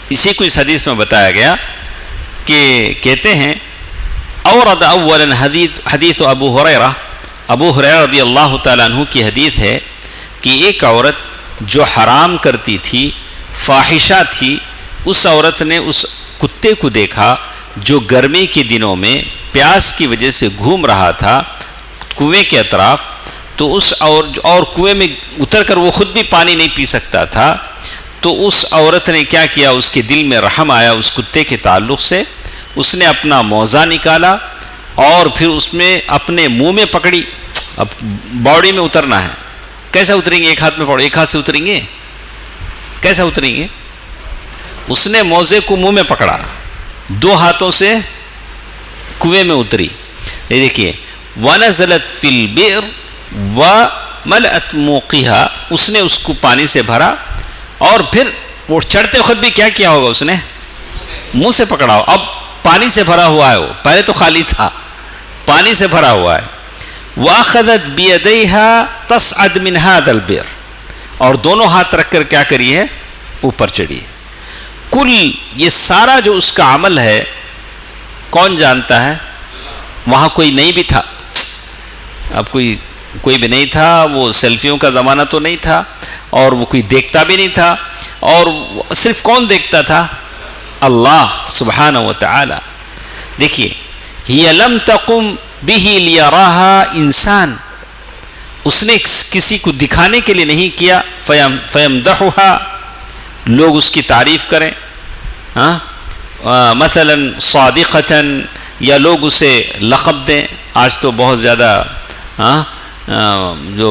اسی کو اس حدیث میں بتایا گیا کہ کہتے ہیں اورد اولا حدیث ابو ہریرہ رضی اللہ تعالیٰ عنہ کی حدیث ہے کہ ایک عورت جو حرام کرتی تھی, فاحشہ تھی, اس عورت نے اس کتے کو دیکھا جو گرمی کے دنوں میں پیاس کی وجہ سے گھوم رہا تھا کنویں کے اطراف. تو اس اور کنویں میں اتر کر وہ خود بھی پانی نہیں پی سکتا تھا. تو اس عورت نے کیا کیا؟ اس کے دل میں رحم آیا اس کتے کے تعلق سے. اس نے اپنا موزہ نکالا اور پھر اس میں اپنے منہ میں پکڑی. اب باڈی میں اترنا ہے, کیسا اتریں گے؟ ایک ہاتھ میں پکڑو, ایک ہاتھ سے اتریں گے؟ کیسا اتریں گے؟ اس نے موزے کو منہ میں پکڑا, 2 ہاتھوں سے کنویں میں اتری. یہ دیکھیے, وَنَزَلَتْ فِي الْبِئْرِ وَمَلَأَتْ مُوقِهَا, اس نے اس کو پانی سے بھرا اور پھر وہ چڑھتے خود بھی کیا ہوگا؟ اس نے منہ سے پکڑا. اب پانی سے بھرا ہوا ہے, وہ پہلے تو خالی تھا, پانی سے بھرا ہوا ہے. وَأَخَذَتْ بِيَدَيْهَا تَصْعَدْ مِنْ هَذَا الْبِئْرِ, اور دونوں ہاتھ رکھ کر کیا کری ہے؟ اوپر چڑھی ہے. کل یہ سارا جو اس کا عمل ہے کون جانتا ہے؟ وہاں کوئی نہیں بھی تھا, اب کوئی بھی نہیں تھا, وہ سیلفیوں کا زمانہ تو نہیں تھا اور وہ کوئی دیکھتا بھی نہیں تھا. اور صرف کون دیکھتا تھا؟ اللہ سبحانہ و تعالی. دیکھیے ہی لم تقم به لیراها انسان، اس نے کسی کو دکھانے کے لیے نہیں کیا. فیمدحها، لوگ اس کی تعریف کریں، مثلا صادقتا، یا لوگ اسے لقب دیں. آج تو بہت زیادہ جو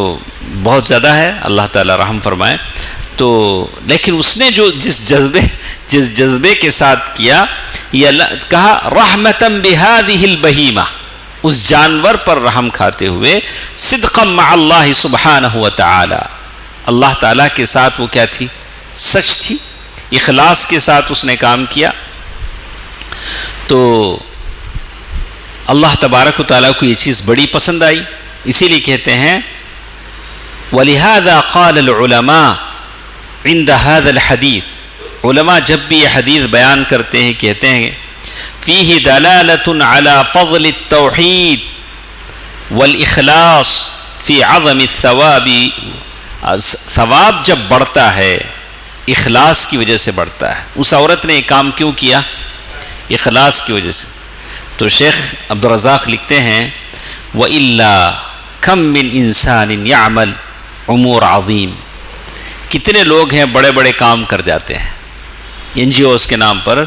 بہت زیادہ ہے، اللہ تعالی رحم فرمائے. تو لیکن اس نے جو جس جذبے کے ساتھ کیا، یہ کہا رحمتا بهذه البہیمہ، اس جانور پر رحم کھاتے ہوئے، صدقا مع اللہ سبحانہ و تعالی، اللہ تعالیٰ کے ساتھ وہ کیا تھی؟ سچ تھی، اخلاص کے ساتھ اس نے کام کیا. تو اللہ تبارک و تعالیٰ کو یہ چیز بڑی پسند آئی. اسی لیے کہتے ہیں وَلِهَذَا قَالَ الْعُلَمَاء عِنْدَ هَذَا الْحَدِيث، علماء جب بھی یہ حدیث بیان کرتے ہیں کہتے ہیں فِيهِ دَلَالَةٌ عَلَى فَضْلِ التَّوْحِيد وَالْإِخْلَاصِ فِي عَظَمِ الثَّوَابِ، ثواب جب بڑھتا ہے اخلاص کی وجہ سے بڑھتا ہے. اس عورت نے یہ کام کیوں کیا؟ اخلاص کی وجہ سے. تو شیخ عبدالرزاق لکھتے ہیں وَإِلَّا كَم مِّنْ إِنسَانٍ يَعْمَلْ عُمُورَ عَظِيمٍ، کتنے لوگ ہیں بڑے بڑے کام کر جاتے ہیں، NGOs کے نام پر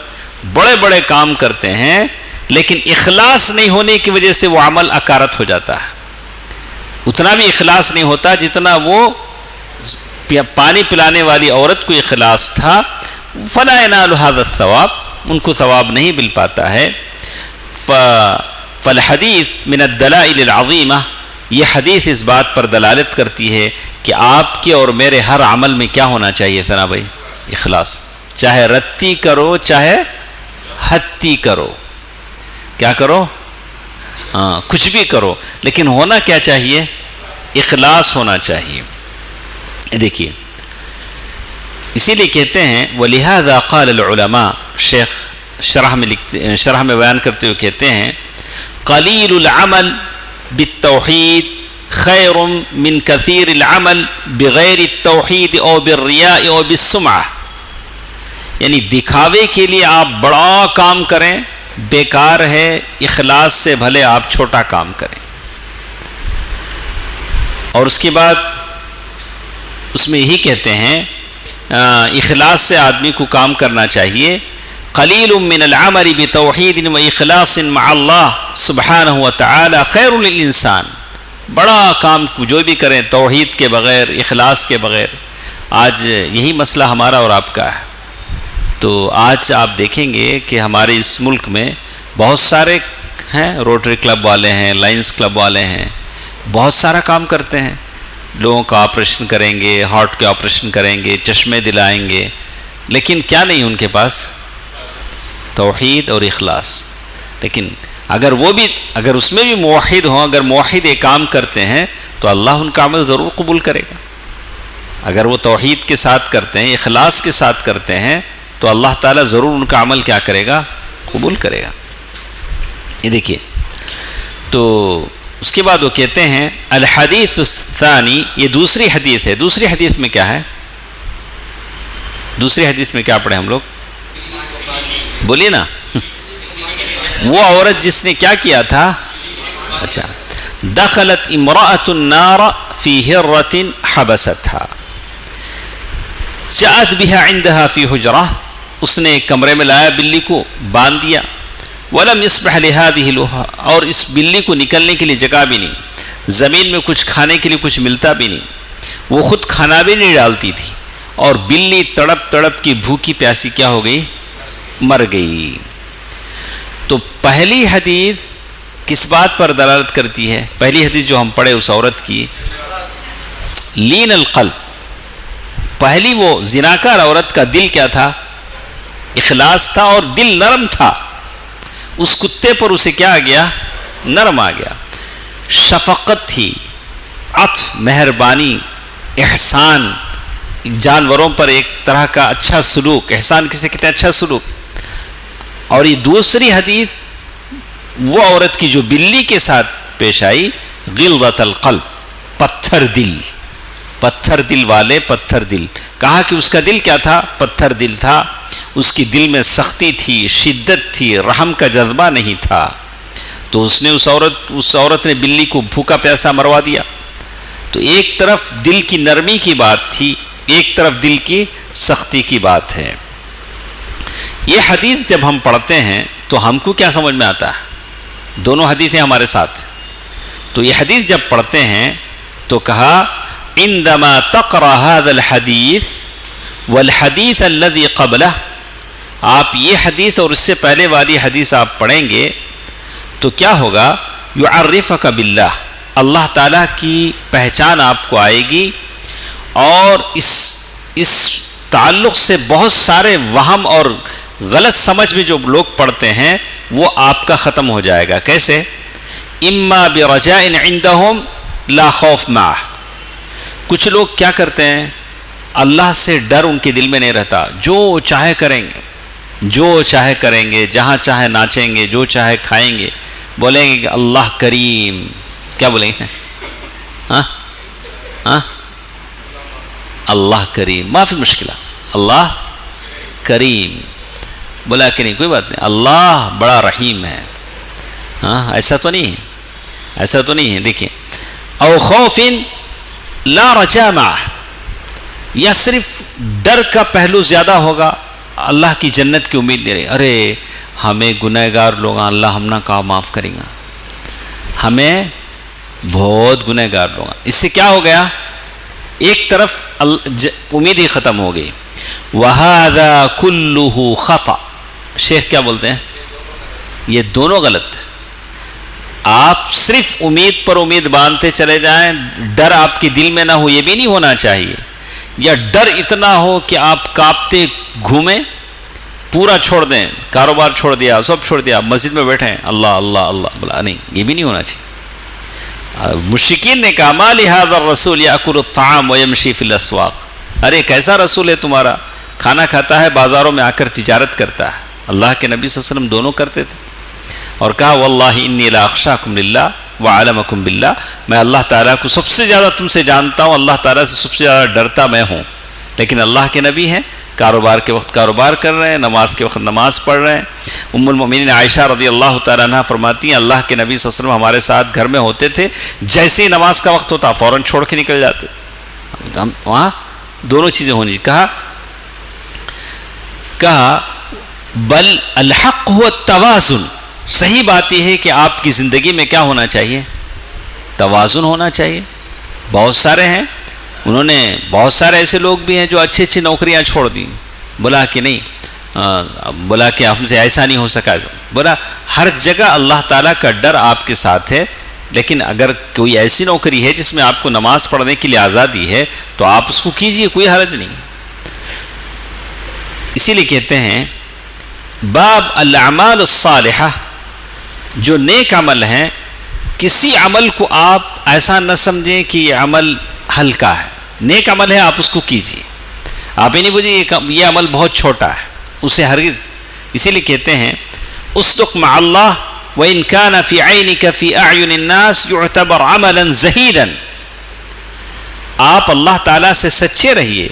بڑے بڑے کام کرتے ہیں، لیکن اخلاص نہیں ہونے کی وجہ سے وہ عمل اکارت ہو جاتا ہے. اتنا بھی اخلاص نہیں ہوتا جتنا وہ پانی پلانے والی عورت کو اخلاص تھا. فَلَا يَنَالُ هَذَا الثَّوَابِ، ان کو ثواب نہیں مل پاتا ہے. فالحدیث من الدلائل العظیمہ، یہ حدیث اس بات پر دلالت کرتی ہے کہ آپ کے اور میرے ہر عمل میں کیا ہونا چاہیے ثنا بھائی؟ اخلاص. چاہے رتی کرو چاہے ہتی کرو، کیا کرو؟ کچھ بھی کرو، لیکن ہونا کیا چاہیے؟ اخلاص ہونا چاہیے. دیکھیے اسی لیے کہتے ہیں وَلِهَذَا قَالَ الْعُلَمَاء، شیخ شرح میں بیان کرتے ہوئے کہتے ہیں قلیل العمل بالتوحید خیر من کثیر العمل بغیر التوحید او بالریاء او بالسمعہ، یعنی دکھاوے کے لیے آپ بڑا کام کریں بیکار ہے، اخلاص سے بھلے آپ چھوٹا کام کریں. اور اس کے بعد اس میں یہی کہتے ہیں اخلاص سے آدمی کو کام کرنا چاہیے. قلیل من العمل بتوحید و اخلاص مع اللہ سبحانہ و تعالی خیر للانسان، بڑا کام کو جو بھی کریں توحید کے بغیر، اخلاص کے بغیر. آج یہی مسئلہ ہمارا اور آپ کا ہے. تو آج آپ دیکھیں گے کہ ہمارے اس ملک میں بہت سارے ہیں، روٹری کلب والے ہیں، لائنز کلب والے ہیں، بہت سارا کام کرتے ہیں. لوگوں کا آپریشن کریں گے، ہارٹ کے آپریشن کریں گے، چشمے دلائیں گے، لیکن کیا نہیں ان کے پاس؟ توحید اور اخلاص. لیکن اگر اس میں بھی موحد ہوں، اگر موحد ایک کام کرتے ہیں تو اللہ ان کا عمل ضرور قبول کرے گا. اگر وہ توحید کے ساتھ کرتے ہیں، اخلاص کے ساتھ کرتے ہیں، تو اللہ تعالیٰ ضرور ان کا عمل کیا کرے گا؟ قبول کرے گا. یہ دیکھیے تو اس کے بعد وہ کہتے ہیں الحدیث الثانی، یہ دوسری حدیث ہے. دوسری حدیث میں کیا ہے؟ دوسری حدیث میں کیا پڑھے ہم لوگ؟ بولیے نا. وہ عورت جس نے کیا کیا تھا؟ اچھا، دخلت امرأة النار فی ہرۃ حبستها جاءت بها عندها فی حجرہ، اس نے ایک کمرے میں لایا بلی کو، باندھ دیا. ولم يصبح لهذه لها، اور اس بلی کو نکلنے کے لیے جگہ بھی نہیں، زمین میں کچھ کھانے کے لیے کچھ ملتا بھی نہیں، وہ خود کھانا بھی نہیں ڈالتی تھی، اور بلی تڑپ تڑپ کی بھوکی پیاسی کیا ہو گئی؟ مر گئی. تو پہلی حدیث کس بات پر دلالت کرتی ہے؟ پہلی حدیث جو ہم پڑھے اس عورت کی، لین القلب، پہلی وہ زناکار عورت کا دل کیا تھا؟ اخلاص تھا، اور دل نرم تھا. اس کتے پر اسے کیا آ گیا؟ نرم آ گیا. شفقت تھی، عطف، مہربانی، احسان، جانوروں پر ایک طرح کا اچھا سلوک. احسان کسے کہتے ہیں؟ اچھا سلوک. اور یہ دوسری حدیث وہ عورت کی جو بلی کے ساتھ پیش آئی، غلظۃ القلب، پتھر دل. پتھر دل والے پتھر دل. کہا کہ اس کا دل کیا تھا؟ پتھر دل تھا. اس کی دل میں سختی تھی، شدت تھی، رحم کا جذبہ نہیں تھا. تو اس نے اس عورت نے بلی کو بھوکا پیاسا مروا دیا. تو ایک طرف دل کی نرمی کی بات تھی، ایک طرف دل کی سختی کی بات ہے. یہ حدیث جب ہم پڑھتے ہیں تو ہم کو کیا سمجھ میں آتا ہے؟ دونوں حدیثیں ہمارے ساتھ. تو یہ حدیث جب پڑھتے ہیں تو کہا عندما تقرأ هذا الحديث والحديث الذي قبله، آپ یہ حدیث اور اس سے پہلے والی حدیث آپ پڑھیں گے تو کیا ہوگا؟ یعرفک باللہ، اللہ تعالیٰ کی پہچان آپ کو آئے گی، اور اس تعلق سے بہت سارے وہم اور غلط سمجھ میں جو لوگ پڑھتے ہیں وہ آپ کا ختم ہو جائے گا. کیسے؟ اما برجاء عندهم لا خوف معه. کچھ لوگ کیا کرتے ہیں؟ اللہ سے ڈر ان کے دل میں نہیں رہتا، جو چاہے کریں گے، جو چاہے کریں گے، جہاں چاہے ناچیں گے، جو چاہے کھائیں گے، بولیں گے کہ اللہ کریم. کیا بولیں گے؟ اللہ کریم، ما فی مشکلہ، اللہ کریم. بولا کہ نہیں کوئی بات نہیں، اللہ بڑا رحیم ہے. ایسا تو نہیں ہے، ایسا تو نہیں ہے. دیکھیں، او خوف لا رجا معه، یا صرف ڈر کا پہلو زیادہ ہوگا، اللہ کی جنت کی امید نہیں رہی. ارے ہمیں گنہگار لوگ اللہ ہم نہ کہا معاف کریں گا، ہمیں بہت گنہگار لوگ. اس سے کیا ہو گیا؟ ایک طرف امید ہی ختم ہو گئی. وَهَذَا كُلُّهُ خَطَأ. شیخ کیا بولتے ہیں؟ یہ دونوں غلط ہے. آپ صرف امید پر امید باندھتے چلے جائیں، ڈر آپ کے دل میں نہ ہو، یہ بھی نہیں ہونا چاہیے. یا ڈر اتنا ہو کہ آپ کانپتے گھومیں، پورا چھوڑ دیں، کاروبار چھوڑ دیا، سب چھوڑ دیا، مسجد میں بیٹھے ہیں اللہ اللہ اللہ بلا. نہیں، یہ بھی نہیں ہونا چاہیے. مشرکین نے کہا ما لہذا الرسول یاکل الطعام ویمشی فی الاسواق. ارے کیسا رسول ہے تمہارا، کھانا کھاتا ہے، بازاروں میں آ کر تجارت کرتا ہے. اللہ کے نبی صلی اللہ علیہ وسلم دونوں کرتے تھے. اور کہا واللہ انی لاخشاکم للہ وعلمکم باللہ، میں اللہ تعالیٰ کو سب سے زیادہ تم سے جانتا ہوں، اللہ تعالیٰ سے سب سے زیادہ ڈرتا میں ہوں. لیکن اللہ کے نبی ہیں، کاروبار کے وقت کاروبار کر رہے ہیں، نماز کے وقت نماز پڑھ رہے ہیں. ام المؤمنین عائشہ رضی اللہ تعالیٰ عنہ فرماتی ہیں اللہ کے نبی صلی اللہ علیہ وسلم ہمارے ساتھ گھر میں ہوتے تھے، جیسے ہی نماز کا وقت ہوتا فوراً چھوڑ کے نکل جاتے. ہم وہاں دونوں چیزیں ہونی. کہا بل الحق هو التوازن. صحیح بات یہ ہے کہ آپ کی زندگی میں کیا ہونا چاہیے؟ توازن ہونا چاہیے. بہت سارے ہیں، انہوں نے بہت سارے ایسے لوگ بھی ہیں جو اچھی اچھی نوکریاں چھوڑ دیں. بولا کہ نہیں، بولا کہ ہم سے ایسا نہیں ہو سکا. بولا ہر جگہ اللہ تعالیٰ کا ڈر آپ کے ساتھ ہے، لیکن اگر کوئی ایسی نوکری ہے جس میں آپ کو نماز پڑھنے کے لیے آزادی ہے تو آپ اس کو کیجئے، کوئی حرج نہیں. اسی لیے کہتے ہیں باب الاعمال الصالحہ، جو نیک عمل ہیں، کسی عمل کو آپ ایسا نہ سمجھیں کہ یہ عمل ہلکا ہے. نیک عمل ہے، آپ اس کو کیجئے. آپ یہ نہیں بوجھیں یہ عمل بہت چھوٹا ہے، اسے ہرگز. اسی لیے کہتے ہیں اصدق مع اللہ وإن كان في عينك في أعين الناس يعتبر عملا زهيدا. آپ اللہ تعالیٰ سے سچے رہیے،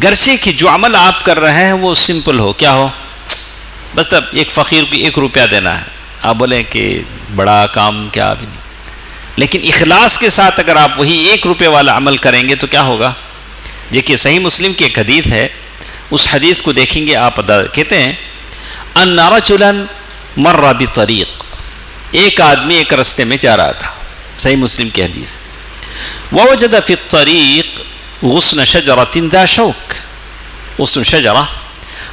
گرچہ کہ جو عمل آپ کر رہے ہیں وہ سمپل ہو. کیا ہو؟ بس تب ایک فقیر کو 1 روپیہ دینا ہے، آپ بولیں کہ بڑا کام کیا بھی نہیں. لیکن اخلاص کے ساتھ اگر آپ وہی 1 روپے والا عمل کریں گے تو کیا ہوگا؟ دیکھیے صحیح مسلم کی ایک حدیث ہے، اس حدیث کو دیکھیں گے آپ. کہتے ہیں ان رجلا مر بطریق، ایک آدمی ایک رستے میں جا رہا تھا. صحیح مسلم کی حدیث. ووجد فی الطریق غصن شجرۃ ذا شوک. غصن شجرہ،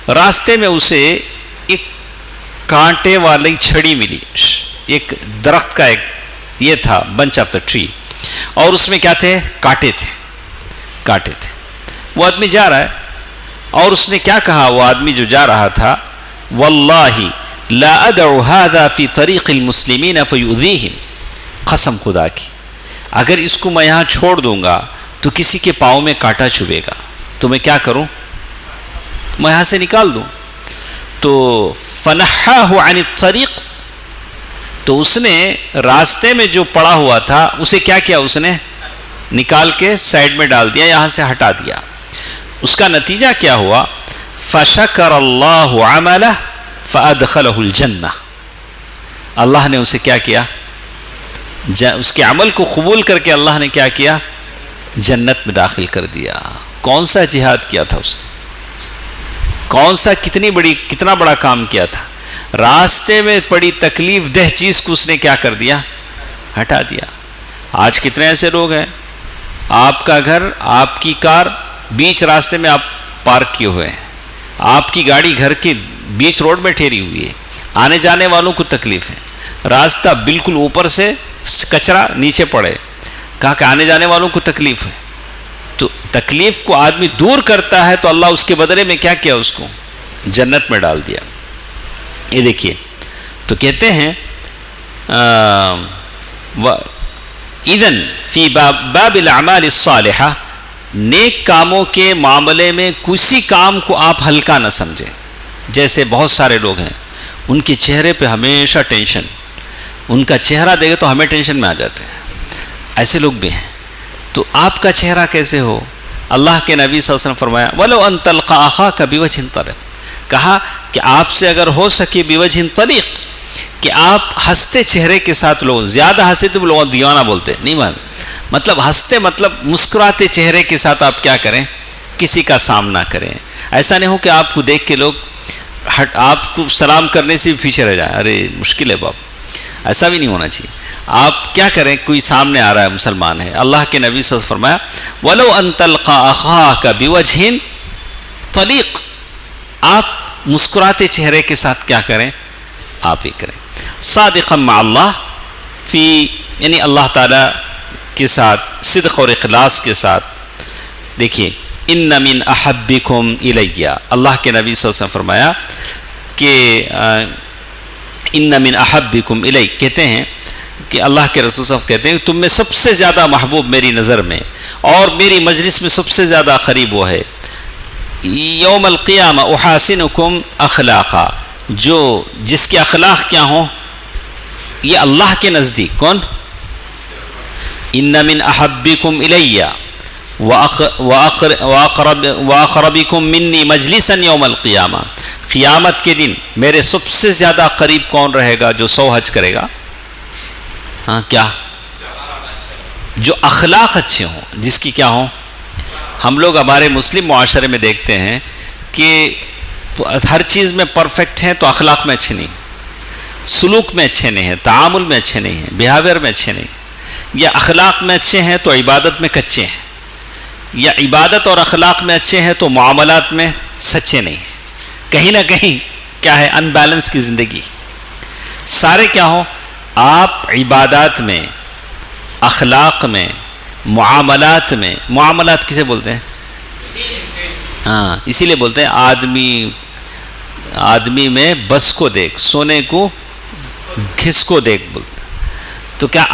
راستے میں اسے ایک کانٹے والی چھڑی ملی. ایک درخت کا ایک یہ تھا بنچ آف دا ٹری، اور اس میں کیا تھے؟ کانٹے تھے. وہ آدمی جا رہا ہے اور اس نے کیا کہا؟ وہ آدمی جو جا رہا تھا واللہ لا ادعو هذا في طریق المسلمین فیؤذیہم. قسم خدا کی اگر اس کو میں یہاں چھوڑ دوں گا تو کسی کے پاؤں میں کانٹا چبھے گا، تو میں کیا کروں؟ میں یہاں سے نکال دوں. تو فنحاہ عن الطریق، تو اس نے راستے میں جو پڑا ہوا تھا اسے کیا کیا؟ اس نے نکال کے سائڈ میں ڈال دیا, یہاں سے ہٹا دیا. اس کا نتیجہ کیا ہوا؟ فَشَكَرَ اللَّهُ عَمَلَهُ فَأَدْخَلَهُ الْجَنَّةِ. اللہ نے اسے کیا کیا؟ اس کے عمل کو قبول کر کے اللہ نے کیا کیا؟ جنت میں داخل کر دیا. کون سا جہاد کیا تھا اس نے؟ کون سا کتنا بڑا کام کیا تھا؟ راستے میں پڑی تکلیف دہ چیز کو اس نے کیا کر دیا؟ ہٹا دیا. آج کتنے ایسے لوگ ہیں، آپ کا گھر، آپ کی کار بیچ راستے میں آپ پارک کیے ہوئے ہیں، آپ کی گاڑی گھر کے بیچ روڈ میں ٹھہری ہوئی ہے، آنے جانے والوں کو تکلیف ہے، راستہ بالکل اوپر سے کچرا نیچے پڑے، کہا کہ آنے جانے والوں کو تکلیف ہے. تو تکلیف کو آدمی دور کرتا ہے تو اللہ اس کے بدلے میں کیا کیا؟ اس کو جنت میں ڈال دیا. یہ دیکھیے تو کہتے ہیں اذن فی باب الاعمال الصالحہ، نیک کاموں کے معاملے میں کسی کام کو آپ ہلکا نہ سمجھیں. جیسے بہت سارے لوگ ہیں ان کے چہرے پہ ہمیشہ ٹینشن، ان کا چہرہ دیکھے تو ہمیں ٹینشن میں آ جاتے ہیں، ایسے لوگ بھی ہیں. تو آپ کا چہرہ کیسے ہو؟ اللہ کے نبی صلی اللہ علیہ وسلم فرمایا وَلَوْ أَن تَلْقَى أَخَاكَ بِوَجْهٍ طَلِقٍ، کہا کہ آپ سے اگر ہو سکے بِوَجْهٍ طَلِقٍ، کہ آپ ہنستے چہرے کے ساتھ، لوگ زیادہ ہنسے تو لوگ دیوانہ بولتے نہیں، مطلب ہنستے مطلب مسکراتے چہرے کے ساتھ آپ کیا کریں؟ کسی کا سامنا کریں. ایسا نہیں ہو کہ آپ کو دیکھ کے لوگ آپ کو سلام کرنے سے بھی پیچھے رہ جائیں، ارے مشکل ہے باپ، ایسا بھی نہیں ہونا چاہیے. آپ کیا کریں؟ کوئی سامنے آ رہا ہے مسلمان ہے، اللہ کے نبی صلی اللہ علیہ وسلم فرمایا وَلَوْ أَن تَلْقَى أَخَاكَ بِوَجْهٍ طَلِيقٍ، آپ مسکراتے چہرے کے ساتھ کیا کریں؟ آپ ہی کریں. صادقا مع اللہ، فی یعنی اللہ تعالیٰ کے ساتھ صدق اور اخلاص کے ساتھ. دیکھیے ان من احبکم الی، اللہ کے نبی صلی اللہ علیہ وسلم فرمایا کہ ان من احبکم الی، کہتے ہیں کہ اللہ کے رسول صلی اللہ علیہ وسلم کہتے ہیں کہ تم میں سب سے زیادہ محبوب میری نظر میں اور میری مجلس میں سب سے زیادہ قریب وہ ہے یوم القیامہ احاسنکم اخلاقا، جو جس کے اخلاق کیا ہوں یہ اللہ کے نزدیک. کون؟ ان من احبکم الی واقربکم منی مجلسا یوم القیامہ، قیامت کے دن میرے سب سے زیادہ قریب کون رہے گا؟ جو 100 حج کرے گا. ہاں کیا؟ جو اخلاق اچھے ہوں، جس کی کیا ہوں. ہم لوگ ہمارے مسلم معاشرے میں دیکھتے ہیں کہ ہر چیز میں پرفیکٹ ہیں تو اخلاق میں اچھے نہیں، سلوک میں اچھے نہیں ہیں، تعامل میں اچھے نہیں ہیں، بیہیویئر میں اچھے نہیں، یا اخلاق میں اچھے ہیں تو عبادت میں کچے ہیں، یا عبادت اور اخلاق میں اچھے ہیں تو معاملات میں سچے نہیں ہیں. کہیں نہ کہیں کیا ہے؟ ان بیلنس کی زندگی. سارے کیا ہوں؟ آپ عبادات میں، اخلاق میں، معاملات میں. معاملات کسے بولتے ہیں؟ ہاں اسی لیے بولتے ہیں آدمی میں بس کو دیکھ، سونے کو گھس کو دیکھ بولتے. تو کیا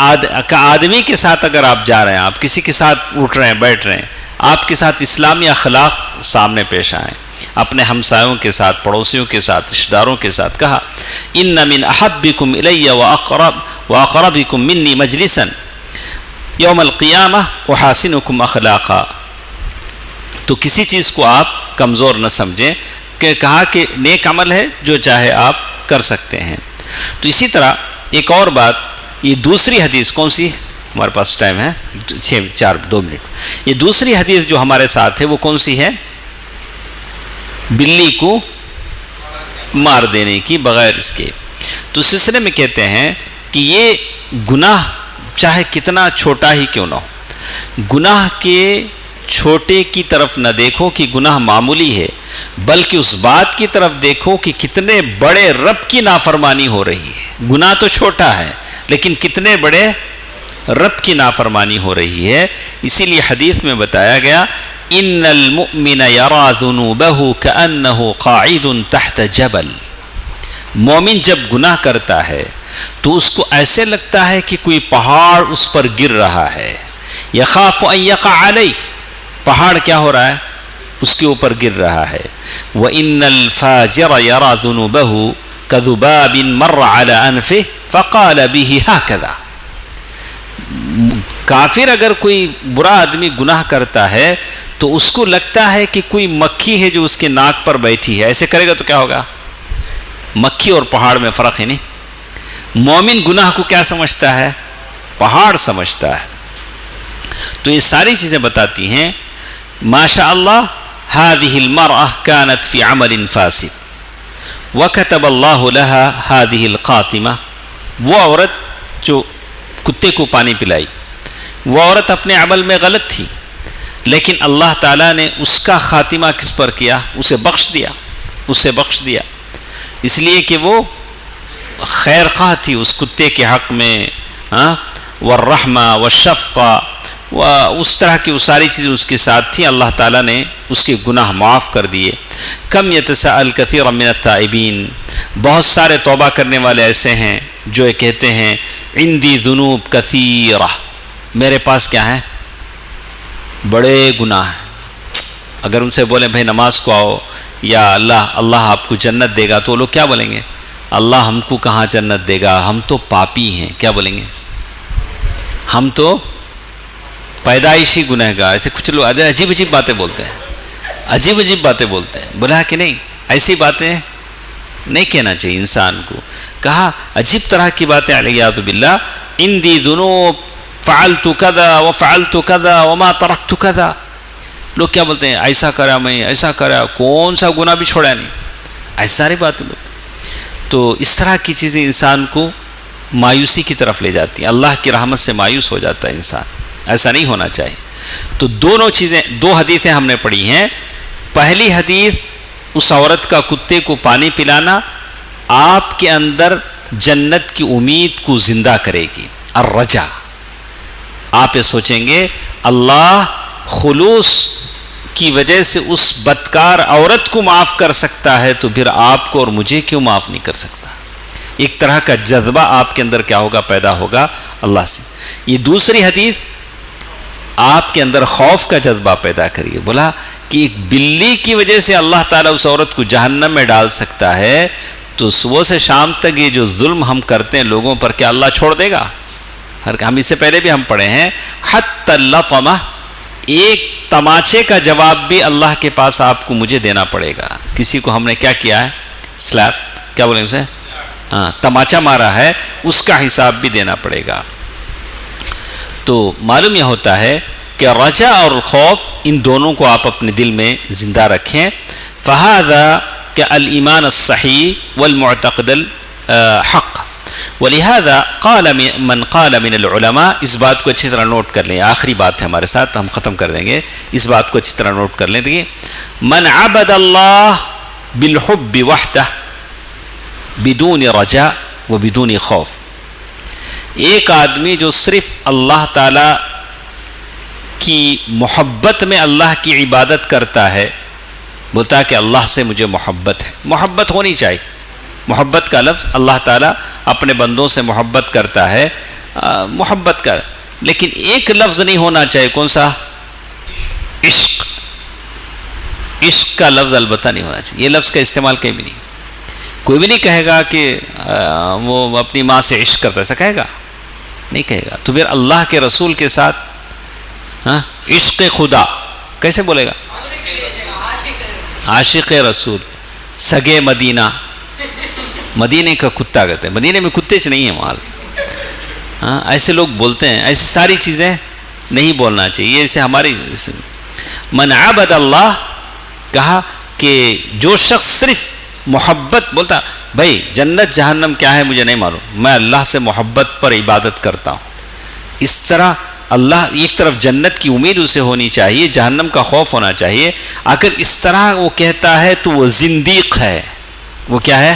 آدمی کے ساتھ اگر آپ جا رہے ہیں، آپ کسی کے ساتھ اٹھ رہے ہیں، بیٹھ رہے ہیں، آپ کے ساتھ اسلامی اخلاق سامنے پیش آئیں، اپنے ہمسایوں کے ساتھ، پڑوسیوں کے ساتھ، رشتہ داروں کے ساتھ. کہا ان من احبکم الی واقربکم منی مجلسا یوم القیامہ احاسنکم اخلاقا. تو کسی چیز کو آپ کمزور نہ سمجھیں، کہ کہا کہ نیک عمل ہے جو چاہے آپ کر سکتے ہیں. تو اسی طرح ایک اور بات، یہ دوسری حدیث کون سی؟ ہمارے پاس ٹائم ہے 2 منٹ. یہ دوسری حدیث جو ہمارے ساتھ ہے وہ کون سی ہے؟ بلی کو مار دینے کی بغیر اس کے. تو سلسلے میں کہتے ہیں کہ یہ گناہ چاہے کتنا چھوٹا ہی کیوں نہ ہو، گناہ کے چھوٹے کی طرف نہ دیکھو کہ گناہ معمولی ہے، بلکہ اس بات کی طرف دیکھو کہ کتنے بڑے رب کی نافرمانی ہو رہی ہے. گناہ تو چھوٹا ہے لیکن کتنے بڑے رب کی نافرمانی ہو رہی ہے. اسی لیے حدیث میں بتایا گیا ان المؤمن یرا ذنوبہ کأنہ قاعد تحت جبل. مومن جب گناہ کرتا ہے تو اس کو ایسے لگتا ہے کہ کوئی پہاڑ اس پر گر رہا ہے. یخاف ان یقع علیہ، پہاڑ کیا ہو رہا ہے؟ اس کے اوپر گر رہا ہے. وَإِنَّ الْفَاجِرَ يَرَى ذُنُوبَهُ كَذُبَابٍ مَرَّ عَلَى أَنْفِهِ فَقَالَ بِهِ هَكَذَا. کافر اگر کوئی برا آدمی گناہ کرتا ہے تو اس کو لگتا ہے کہ کوئی مکھی ہے جو اس کے ناک پر بیٹھی ہے. ایسے کرے گا تو کیا ہوگا؟ مکھی اور پہاڑ میں فرق ہے نہیں. مومن گناہ کو کیا سمجھتا ہے؟ پہاڑ سمجھتا ہے. تو یہ ساری چیزیں بتاتی ہیں ماشاء اللہ هذه المرأة كانت في عمل فاسد وكتب الله لها هذه القاتمة. وہ عورت جو کتے کو پانی پلائی، وہ عورت اپنے عمل میں غلط تھی، لیکن اللہ تعالیٰ نے اس کا خاتمہ کس پر کیا؟ اسے بخش دیا. اس لیے کہ وہ خیر خواہ تھی اس کتے کے حق میں، والرحمہ والشفقہ و اس طرح کی وہ ساری چیزیں اس کے ساتھ تھیں. اللہ تعالیٰ نے اس کے گناہ معاف کر دیے. کم یتساءل کثیر من التائبین، بہت سارے توبہ کرنے والے ایسے ہیں جو یہ کہتے ہیں عندی ذنوب کثیرہ، میرے پاس کیا ہے؟ بڑے گناہ ہیں. اگر ان سے بولیں بھائی نماز کو آؤ یا اللہ آپ کو جنت دے گا، تو وہ لوگ کیا بولیں گے؟ اللہ ہم کو کہاں جنت دے گا، ہم تو پاپی ہیں. کیا بولیں گے؟ ہم تو پیدائشی گنہگار. ایسے کچھ لوگ عجیب باتیں بولتے ہیں. بولا کہ نہیں، ایسی باتیں نہیں کہنا چاہیے انسان کو. کہا عجیب طرح کی باتیں، علیہ باللہ، اندی ذنوب فعلت کذا وفعلت کذا وما ترکت کذا. لوگ کیا بولتے ہیں؟ ایسا کرا میں، ایسا کرا، کون سا گناہ بھی چھوڑا نہیں. ایسی ساری باتیں بولتے. تو اس طرح کی چیزیں انسان کو مایوسی کی طرف لے جاتی ہیں، اللہ کی رحمت سے مایوس ہو جاتا ہے انسان. ایسا نہیں ہونا چاہیے. تو دو حدیثیں ہم نے پڑھی ہیں. پہلی حدیث اس عورت کا کتے کو پانی پلانا آپ کے اندر جنت کی امید کو زندہ کرے گی. الرجا، آپ یہ سوچیں گے اللہ خلوص کی وجہ سے اس بدکار عورت کو معاف کر سکتا ہے، تو پھر آپ کو اور مجھے کیوں معاف نہیں کر سکتا؟ ایک طرح کا جذبہ آپ کے اندر کیا ہوگا؟ پیدا ہوگا اللہ سے. یہ دوسری حدیث آپ کے اندر خوف کا جذبہ پیدا کریے. بولا کہ ایک بلی کی وجہ سے اللہ تعالیٰ اس عورت کو جہنم میں ڈال سکتا ہے، تو صبح سے شام تک یہ جو ظلم ہم کرتے ہیں لوگوں پر، کیا اللہ چھوڑ دے گا؟ ہم اس سے پہلے بھی ہم پڑھے ہیں حتی اللطمہ، ایک تماچے کا جواب بھی اللہ کے پاس آپ کو مجھے دینا پڑے گا. کسی کو ہم نے کیا کیا ہے؟ سلیپ، کیا بولیں اسے؟ تماچا مارا ہے، اس کا حساب بھی دینا پڑے گا. تو معلوم یہ ہوتا ہے کہ رجا اور خوف ان دونوں کو آپ اپنے دل میں زندہ رکھیں. فہذا کہ الایمان الصحیح والمعتقد الحق. ولہذا قال من العلماء، اس بات کو اچھی طرح نوٹ کر لیں، آخری بات ہے ہمارے ساتھ، ہم ختم کر دیں گے، اس بات کو اچھی طرح نوٹ کر لیں. دیکھیے، من عبد اللہ بالحب وحدہ بدون رجاء و بدون خوف. ایک آدمی جو صرف اللہ تعالی کی محبت میں اللہ کی عبادت کرتا ہے، بولتا کہ اللہ سے مجھے محبت ہے. محبت ہونی چاہیے. محبت کا لفظ، اللہ تعالیٰ اپنے بندوں سے محبت کرتا ہے، محبت کا، لیکن ایک لفظ نہیں ہونا چاہیے. کون سا؟ عشق. عشق کا لفظ البتہ نہیں ہونا چاہیے. یہ لفظ کا استعمال کہیں بھی نہیں. کوئی بھی نہیں کہے گا کہ وہ اپنی ماں سے عشق کرتا ہے، ایسا کہے گا؟ نہیں کہے گا. تو پھر اللہ کے رسول کے ساتھ عشق خدا کیسے بولے گا؟ عاشق رسول، سگے مدینہ. مدینے کا کتا کہتے ہیں، مدینے میں کتے نہیں ہیں مال. ایسے لوگ بولتے ہیں. ایسی ساری چیزیں نہیں بولنا چاہیے. اسے ہماری من عبد اللہ، کہا کہ جو شخص صرف محبت، بولتا بھائی جنت جہنم کیا ہے مجھے نہیں معلوم، میں اللہ سے محبت پر عبادت کرتا ہوں. اس طرح اللہ، ایک طرف جنت کی امید اسے ہونی چاہیے، جہنم کا خوف ہونا چاہیے. اگر اس طرح وہ کہتا ہے تو وہ زندیق ہے. وہ کیا ہے؟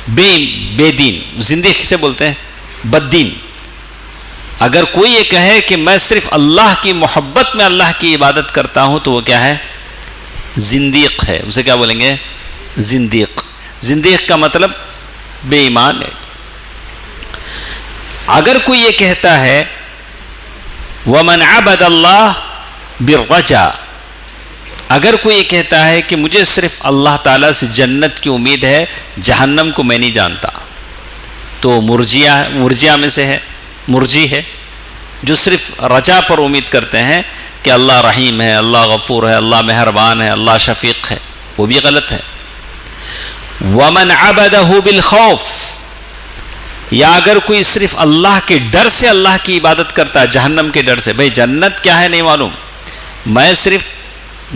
بے دین. زندیق کسے بولتے ہیں؟ بد دین. اگر کوئی یہ کہے کہ میں صرف اللہ کی محبت میں اللہ کی عبادت کرتا ہوں، تو وہ کیا ہے؟ زندیق ہے. اسے کیا بولیں گے؟ زندیق. زندیق کا مطلب بے ایمان ہے. اگر کوئی یہ کہتا ہے وَمَنْ عَبَدَ اللَّهِ بِالرَّجَى، اگر کوئی یہ کہتا ہے کہ مجھے صرف اللہ تعالیٰ سے جنت کی امید ہے، جہنم کو میں نہیں جانتا، تو مرجیہ میں سے ہے، مرجی ہے. جو صرف رجا پر امید کرتے ہیں کہ اللہ رحیم ہے، اللہ غفور ہے، اللہ مہربان ہے، اللہ شفیق ہے، وہ بھی غلط ہے۔ وَمَنْ عَبَدَهُ بِالْخَوْفِ، یا اگر کوئی صرف اللہ کے ڈر سے اللہ کی عبادت کرتا ہے، جہنم کے ڈر سے، بھئی جنت کیا ہے نہیں معلوم، میں صرف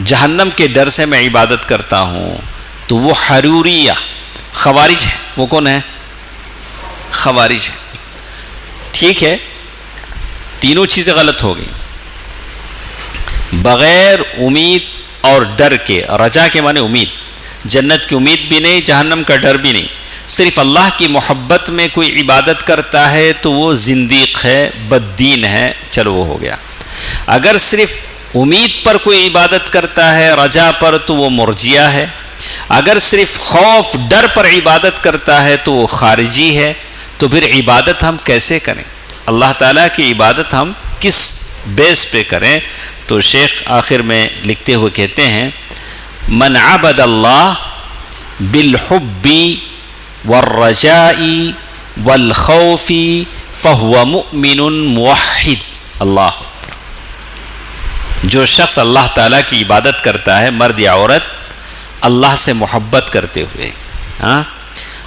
جہنم کے ڈر سے میں عبادت کرتا ہوں، تو وہ حروریہ خوارج ہے۔ وہ کون ہے؟ خوارج ہے۔ ٹھیک ہے، تینوں چیزیں غلط ہو گئی۔ بغیر امید اور ڈر کے، رجا کے معنی امید، جنت کی امید بھی نہیں، جہنم کا ڈر بھی نہیں، صرف اللہ کی محبت میں کوئی عبادت کرتا ہے تو وہ زندیق ہے، بددین ہے، چلو وہ ہو گیا۔ اگر صرف امید پر کوئی عبادت کرتا ہے، رجا پر، تو وہ مرجیہ ہے۔ اگر صرف خوف ڈر پر عبادت کرتا ہے تو وہ خارجی ہے۔ تو پھر عبادت ہم کیسے کریں؟ اللہ تعالیٰ کی عبادت ہم کس بیس پہ کریں؟ تو شیخ آخر میں لکھتے ہوئے کہتے ہیں من عبد اللہ بالحب والرجاء والخوف فهو مؤمن موحد۔ اللہ، جو شخص اللہ تعالیٰ کی عبادت کرتا ہے، مرد یا عورت، اللہ سے محبت کرتے ہوئے،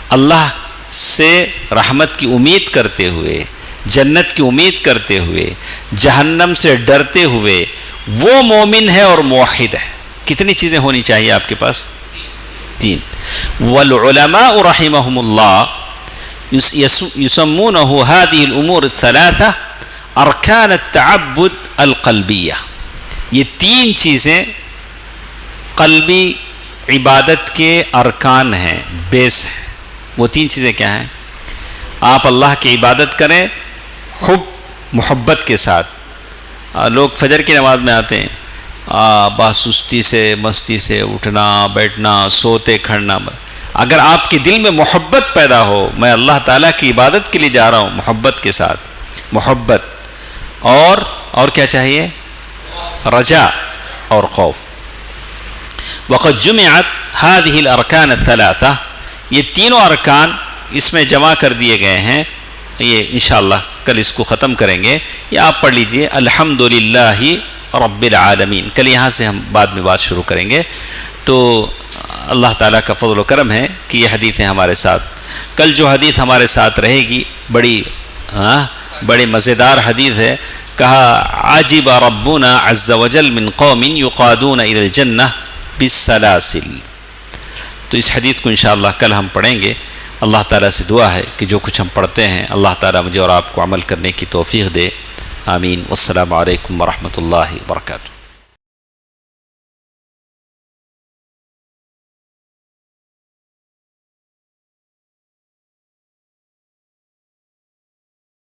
اللہ سے رحمت کی امید کرتے ہوئے، جنت کی امید کرتے ہوئے، جہنم سے ڈرتے ہوئے، وہ مومن ہے اور موحد ہے۔ کتنی چیزیں ہونی چاہیے آپ کے پاس؟ تین۔ والعلماء رحمهم اللہ یسمونہ هذه الامور الثلاثہ ارکان التعبد القلبیہ۔ یہ تین چیزیں قلبی عبادت کے ارکان ہیں، بیس ہیں۔ وہ تین چیزیں کیا ہیں؟ آپ اللہ کی عبادت کریں حب، محبت کے ساتھ۔ لوگ فجر کی نماز میں آتے ہیں، بس سستی سے، مستی سے، اٹھنا بیٹھنا، سوتے کھڑنا۔ اگر آپ کے دل میں محبت پیدا ہو، میں اللہ تعالیٰ کی عبادت کے لیے جا رہا ہوں، محبت کے ساتھ، محبت اور کیا چاہیے؟ رجا اور خوف۔ وقد جمعت هذه الارکان الثلاثہ، یہ تینوں ارکان اس میں جمع کر دیے گئے ہیں۔ یہ انشاءاللہ کل اس کو ختم کریں گے۔ یہ آپ پڑھ لیجئے الحمدللہ رب العالمین۔ کل یہاں سے ہم بعد میں بات شروع کریں گے۔ تو اللہ تعالیٰ کا فضل و کرم ہے کہ یہ حدیثیں ہمارے ساتھ، کل جو حدیث ہمارے ساتھ رہے گی بڑی مزیدار حدیث ہے۔ کہا عجب ربنا عز وجل من قوم یقادون الی الجنہ بالسلاسل۔ تو اس حدیث کو انشاءاللہ کل ہم پڑھیں گے۔ اللہ تعالیٰ سے دعا ہے کہ جو کچھ ہم پڑھتے ہیں اللہ تعالیٰ مجھے اور آپ کو عمل کرنے کی توفیق دے۔ آمین۔ والسلام علیکم ورحمۃ اللہ وبرکاتہ۔